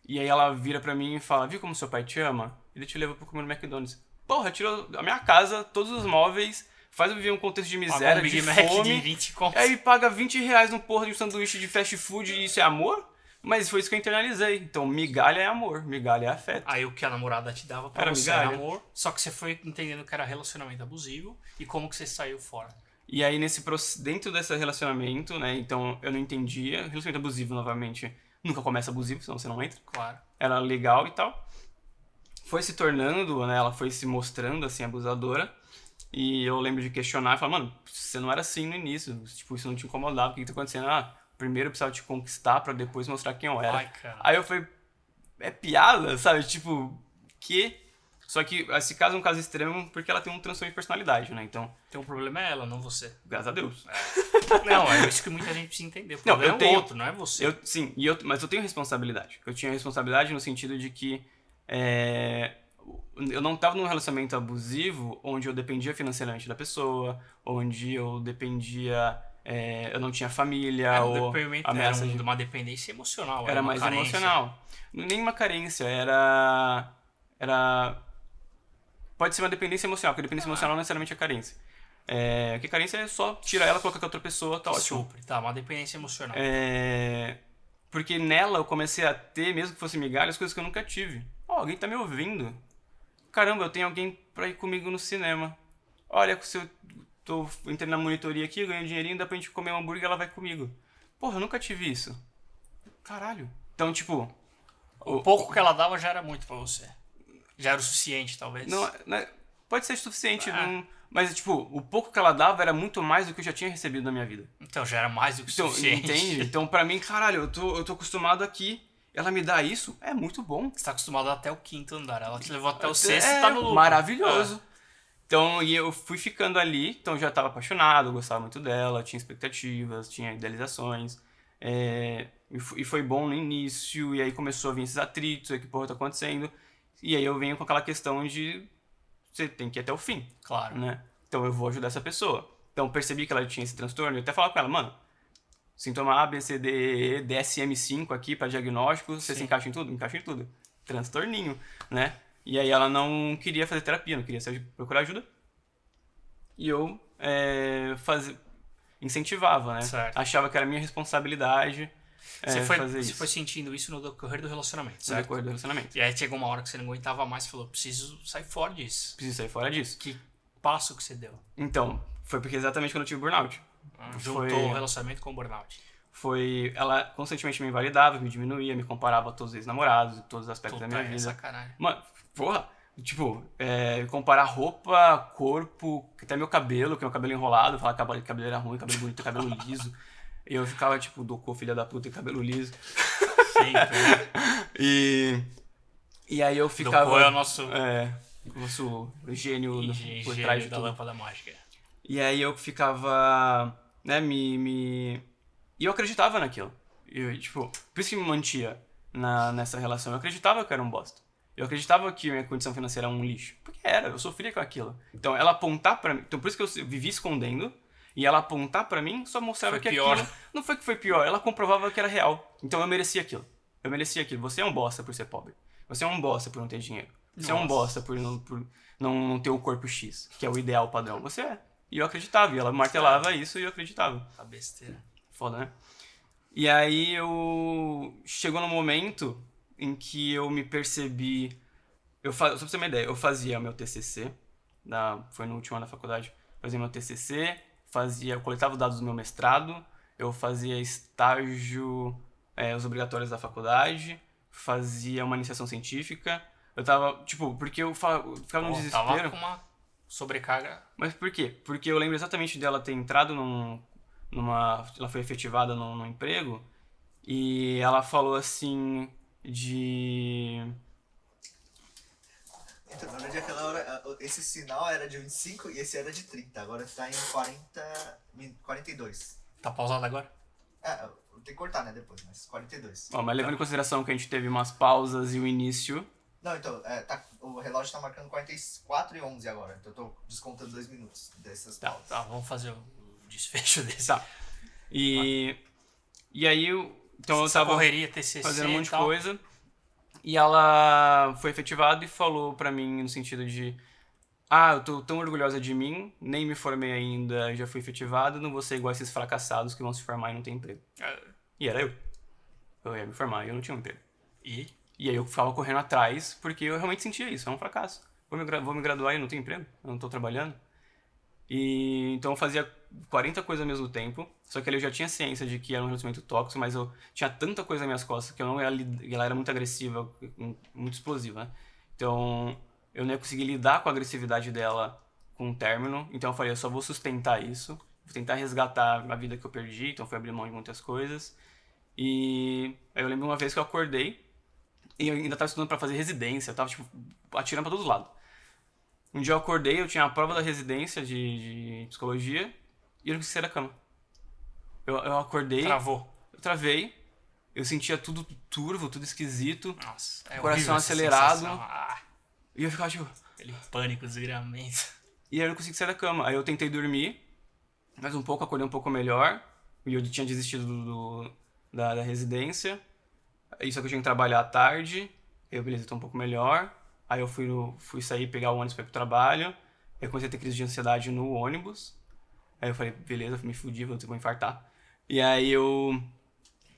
E aí ela vira pra mim e fala, viu como seu pai te ama? Ele te leva pra comer no McDonald's. Porra, tirou a minha casa, todos os móveis, faz eu viver um contexto de miséria, Big de Mac fome. de 20 contos. Aí paga R$20 no porra de um sanduíche de fast food e isso é amor? Mas foi isso que eu internalizei. Então, migalha é amor, migalha é afeto. Aí o que a namorada te dava pra Era você migalha. era amor, só que você foi entendendo que era relacionamento abusivo e como que você saiu fora. E aí, dentro desse relacionamento, né, então eu não entendia. Relacionamento abusivo, novamente, nunca começa abusivo, senão você não entra. Claro. Era legal e tal. Foi se tornando, né, ela foi se mostrando, assim, abusadora. E eu lembro de questionar e falar, mano, você não era assim no início, tipo, isso não te incomodava, o que tá acontecendo? Primeiro eu precisava te conquistar pra depois mostrar quem eu era. Ai, cara. Aí eu falei, é piada, sabe? Tipo, que... Só que esse caso é um caso extremo porque ela tem um transtorno de personalidade, né? Então, Então o problema é ela, não você. graças a Deus. Não, é isso que muita gente precisa entender. O Não, problema eu é o tenho- outro, não é você. Sim, mas eu tenho responsabilidade. Eu tinha responsabilidade no sentido de que eu não estava num relacionamento abusivo onde eu dependia financeiramente da pessoa, onde eu dependia... eu não tinha família, Era um ou depoimento, ameaça era de... uma dependência emocional. Era uma mais carência. emocional. Nem uma carência, pode ser uma dependência emocional, porque dependência emocional não necessariamente é carência. Porque carência é só tirar ela, colocar com outra pessoa, tá ótimo. Supre, tá, uma dependência emocional. Porque nela eu comecei a ter, mesmo que fosse migalhas, coisas que eu nunca tive. Alguém tá me ouvindo. Caramba, eu tenho alguém pra ir comigo no cinema. Olha, se eu entrei na monitoria aqui, ganho um dinheirinho, dá pra gente comer um hambúrguer, ela vai comigo. Porra, eu nunca tive isso. Caralho. Então, tipo... O pouco que ela dava já era muito pra você. Já era o suficiente, talvez. Não, pode ser suficiente, Ah. mas, tipo, o pouco que ela dava era muito mais do que eu já tinha recebido na minha vida. Então já era mais do que Então, suficiente. entende? Então, pra mim, caralho, eu tô acostumado aqui, ela me dá isso, é muito bom. Você tá acostumado até o quinto andar. Ela te levou até o sexto e tá no lucro. Maravilhoso. Então, e eu fui ficando ali, então já tava apaixonado, eu gostava muito dela, tinha expectativas, tinha idealizações. E foi bom no início, e aí começou a vir esses atritos, que porra tá acontecendo. E aí eu venho com aquela questão de você tem que ir até o fim, Claro. né? Então eu vou ajudar essa pessoa. Então percebi que ela tinha esse transtorno, eu até falava com ela, mano, sintoma A, B, C, D, E, DSM-5 aqui pra diagnóstico, você Sim. se encaixa em tudo? Encaixa em tudo. Transtorninho, né? E aí ela não queria fazer terapia, não queria procurar ajuda. E eu incentivava, né? Certo. Achava que era minha responsabilidade fazer Você isso. foi sentindo isso no decorrer do relacionamento, No certo? decorrer do relacionamento. E aí chegou uma hora que você não aguentava mais e falou, preciso sair fora disso. Preciso sair fora disso. Que passo que você deu? Então, foi porque exatamente quando eu tive burnout. Juntou o relacionamento com o burnout. Ela constantemente me invalidava, me diminuía, me comparava a todos os ex-namorados, todos os aspectos da minha Puta, é vida. sacanagem. Mano, porra, tipo, comparar roupa, corpo, até meu cabelo, que é meu cabelo enrolado, falar que cabelo era ruim, cabelo bonito, cabelo liso. E eu ficava, tipo, docou, filha da puta, e cabelo liso. Sempre. E aí eu ficava... Qual é o nosso nosso gênio por trás gênio de da tudo. lâmpada mágica? E aí eu ficava, né, E eu acreditava naquilo. Tipo, por isso que me mantia nessa relação. Eu acreditava que eu era um bosta. Eu acreditava que minha condição financeira era um lixo. Porque eu sofria com aquilo. Então, ela apontar pra mim... Então, por isso que eu vivi escondendo. E ela apontar pra mim só mostrava Foi que pior. aquilo... Não foi que foi pior, ela comprovava que era real. Então, eu merecia aquilo. Eu merecia aquilo. Você é um bosta por ser pobre. Você é um bosta por não ter dinheiro. Você é um bosta por não ter o corpo X, que é o ideal padrão. Você é. E eu acreditava. E ela martelava isso e eu acreditava. A besteira. Foda, né? E aí chegou num momento em que eu me percebi... Só pra você ter uma ideia, eu fazia meu TCC, foi no último ano da faculdade, fazia meu TCC, eu coletava os dados do meu mestrado, eu fazia estágio, os obrigatórios da faculdade, fazia uma iniciação científica, eu tava, tipo, porque eu ficava num desespero. Tava com uma sobrecarga. Mas por quê? Porque eu lembro exatamente dela ter entrado ela foi efetivada num emprego e ela falou assim Então, na verdade, aquela hora, esse sinal era de 25 e esse era de 30. Agora tá em 42. Tá pausado agora? Tem que cortar, né, depois, mas 42. Mas levando em consideração que a gente teve umas pausas e o início... Não, então, o relógio tá marcando 44 e 11 agora. Então eu tô descontando 2 minutos dessas pausas. Tá, vamos fazer o desfecho desse. Tá. E aí, então eu tava correria, TCC fazendo um monte e de tal. coisa. E ela foi efetivada e falou pra mim no sentido de... eu tô tão orgulhosa de mim, nem me formei ainda, já fui efetivado, não vou ser igual esses fracassados que vão se formar e não ter emprego. E era eu. Eu ia me formar e eu não tinha um emprego. E aí eu ficava correndo atrás, porque eu realmente sentia isso, é um fracasso. Vou me graduar e não tenho emprego, eu não tô trabalhando. E então eu fazia 40 coisas ao mesmo tempo, só que ali eu já tinha ciência de que era um relacionamento tóxico, mas eu tinha tanta coisa nas minhas costas que eu não ia ela era muito agressiva, muito explosiva, né? Então eu não ia conseguir lidar com a agressividade dela com o término, então eu falei, eu só vou sustentar isso, vou tentar resgatar a vida que eu perdi, então foi abrir mão de muitas coisas. E aí eu lembro uma vez que eu acordei E eu ainda tava estudando pra fazer residência, eu tava, tipo, atirando pra todos os lados. Um dia eu acordei, eu tinha a prova da residência de psicologia e eu não consegui sair da cama. Eu acordei, Travou. eu travei, eu sentia tudo turvo, tudo esquisito, Nossa, é coração horrível essa acelerado. sensação. E eu ficava, tipo... Aquele pânico, desgramento. E aí eu não consegui sair da cama. Aí eu tentei dormir, mais um pouco, acordei um pouco melhor. E eu tinha desistido da residência. Aí só que eu tinha que trabalhar à tarde. Aí eu, beleza, tô um pouco melhor. Aí eu fui sair, pegar o ônibus pra ir pro trabalho. Aí eu comecei a ter crise de ansiedade no ônibus. Aí eu falei, beleza, me fudi, vou infartar. E aí eu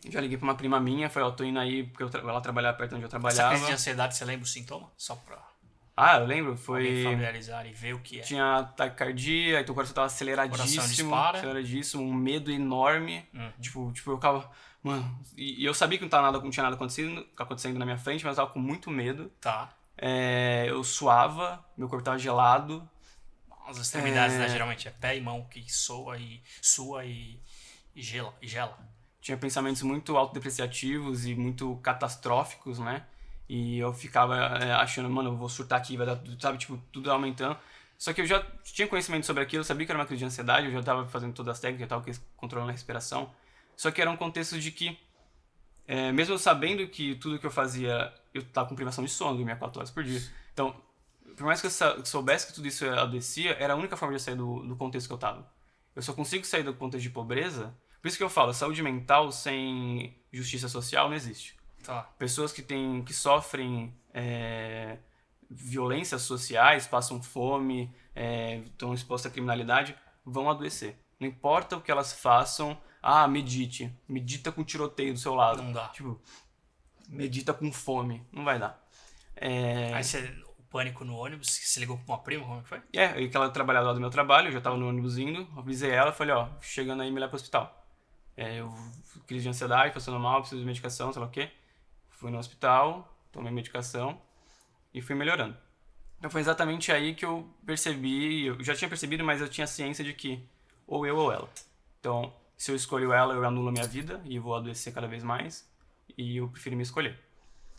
já liguei pra uma prima minha, falei, ó, tô indo aí, porque ela trabalhava perto onde eu Essa trabalhava. crise de ansiedade, você lembra o sintoma? Só pra Ah, eu lembro, alguém foi... familiarizar e ver o que é. Tinha taquicardia, aí teu coração tava Coração dispara. aceleradíssimo, um medo enorme. Tipo, eu ficava, mano, e eu sabia que não tinha nada acontecendo na minha frente, mas eu tava com muito medo. Tá. Eu suava, meu corpo tava gelado. As extremidades, né? Geralmente é pé e mão que sua e gela. Tinha pensamentos muito autodepreciativos e muito catastróficos, né? E eu ficava achando, mano, eu vou surtar aqui, vai dar tudo, sabe, tipo, tudo aumentando. Só que eu já tinha conhecimento sobre aquilo, eu sabia que era uma crise de ansiedade, eu já tava fazendo todas as técnicas, eu tava controlando a respiração. Só que era um contexto de que, mesmo eu sabendo que tudo que eu fazia, eu tava com privação de sono, dormia 4 horas por dia. Então, por mais que eu soubesse que tudo isso adoecia, era a única forma de sair do contexto que eu tava. Eu só consigo sair do contexto de pobreza, por isso que eu falo, saúde mental sem justiça social não existe. Tá. Pessoas que sofrem violências sociais, passam fome, estão expostas à criminalidade, vão adoecer. Não importa o que elas façam, medita com tiroteio do seu lado. Não dá. Tipo, medita com fome, não vai dar. Aí o pânico no ônibus, você ligou pra uma prima, como é que foi? Aí que ela trabalhava lá do meu trabalho, eu já tava no ônibus indo, avisei ela, falei, ó, chegando aí me leva pro hospital. Eu crise de ansiedade, passando mal, preciso de medicação, sei lá o quê. Fui no hospital, tomei medicação e fui melhorando. Então foi exatamente aí que eu percebi, eu já tinha percebido, mas eu tinha ciência de que ou eu ou ela. Então, se eu escolho ela, eu anulo a minha vida e vou adoecer cada vez mais, e eu prefiro me escolher.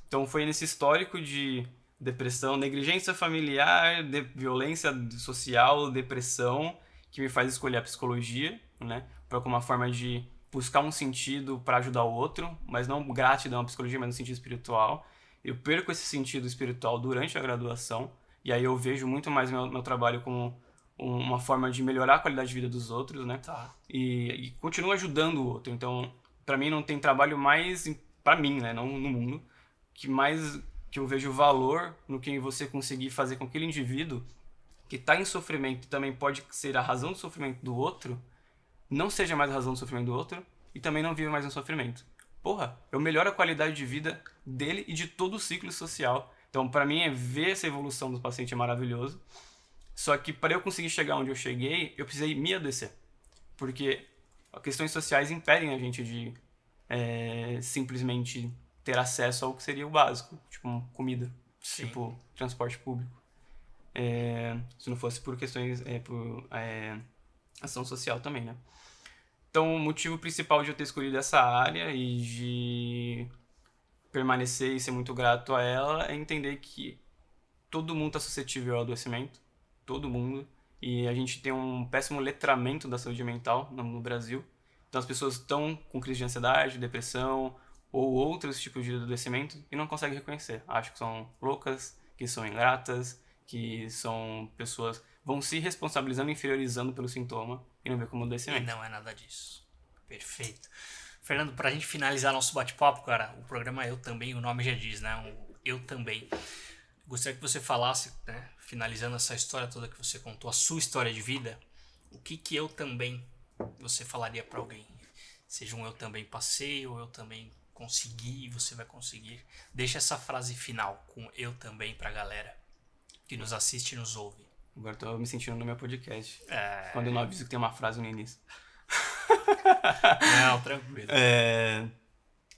Então foi nesse histórico de depressão, negligência familiar, violência social, depressão, que me faz escolher a psicologia, né, como uma forma de buscar um sentido para ajudar o outro, mas não gratidão à psicologia, mas no sentido espiritual. Eu perco esse sentido espiritual durante a graduação, e aí eu vejo muito mais meu trabalho como uma forma de melhorar a qualidade de vida dos outros, né? Tá. E continuo ajudando o outro. Então, para mim não tem trabalho mais, para mim, né, não no mundo, que eu vejo valor no que você conseguir fazer com aquele indivíduo que está em sofrimento e também pode ser a razão do sofrimento do outro, não seja mais a razão do sofrimento do outro e também não viva mais no sofrimento. Porra, eu melhoro a qualidade de vida dele e de todo o ciclo social. Então, para mim, ver essa evolução do paciente é maravilhoso. Só que para eu conseguir chegar onde eu cheguei, eu precisei me adoecer. Porque questões sociais impedem a gente de simplesmente ter acesso ao que seria o básico, tipo comida, Sim. tipo transporte público. Se não fosse por questões, por ação social também, né? Então, o motivo principal de eu ter escolhido essa área e de permanecer e ser muito grato a ela é entender que todo mundo está suscetível ao adoecimento, todo mundo, e a gente tem um péssimo letramento da saúde mental no Brasil. Então, as pessoas estão com crise de ansiedade, depressão ou outros tipos de adoecimento e não conseguem reconhecer. Acham que são loucas, que são ingratas, que são pessoas... vão se responsabilizando, inferiorizando pelo sintoma e não vê como E adoecimento. não é nada disso. Perfeito. Fernando, pra gente finalizar nosso bate-papo, cara, o programa Eu Também, o nome já diz, né? Eu Também. Gostaria que você falasse, né, finalizando essa história toda que você contou, a sua história de vida, o que eu também você falaria pra alguém? Seja um eu também passei ou eu também consegui, você vai conseguir. Deixa essa frase final com eu também pra galera que nos assiste e nos ouve. Agora tô me sentindo no meu podcast. Quando eu não aviso que tem uma frase no início. Não, tranquilo.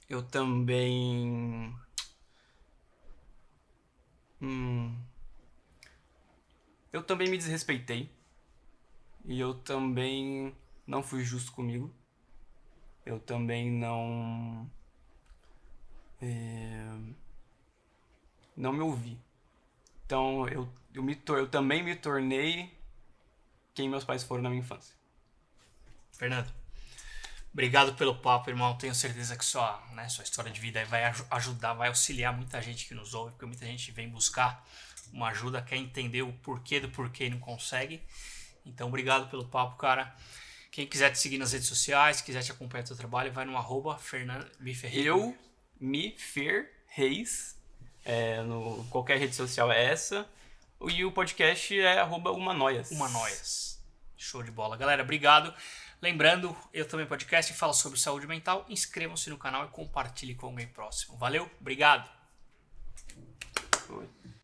Eu também... Eu também me desrespeitei. E eu também não fui justo comigo. Eu também não... não me ouvi. Então eu também me tornei quem meus pais foram na minha infância. Fernando, obrigado pelo papo, irmão. Tenho certeza que sua história de vida aí vai ajudar, vai auxiliar muita gente que nos ouve, porque muita gente vem buscar uma ajuda, quer entender o porquê do porquê e não consegue. Então, obrigado pelo papo, cara. Quem quiser te seguir nas redes sociais, quiser te acompanhar no teu trabalho, vai no @FernandoMiFerreis. Reis. Qualquer rede social é essa. E o podcast é @Humanoias. Humanoias. Show de bola. Galera, obrigado. Lembrando, eu também podcast falo sobre saúde mental. Inscrevam-se no canal e compartilhe com alguém próximo. Valeu, obrigado. Oi.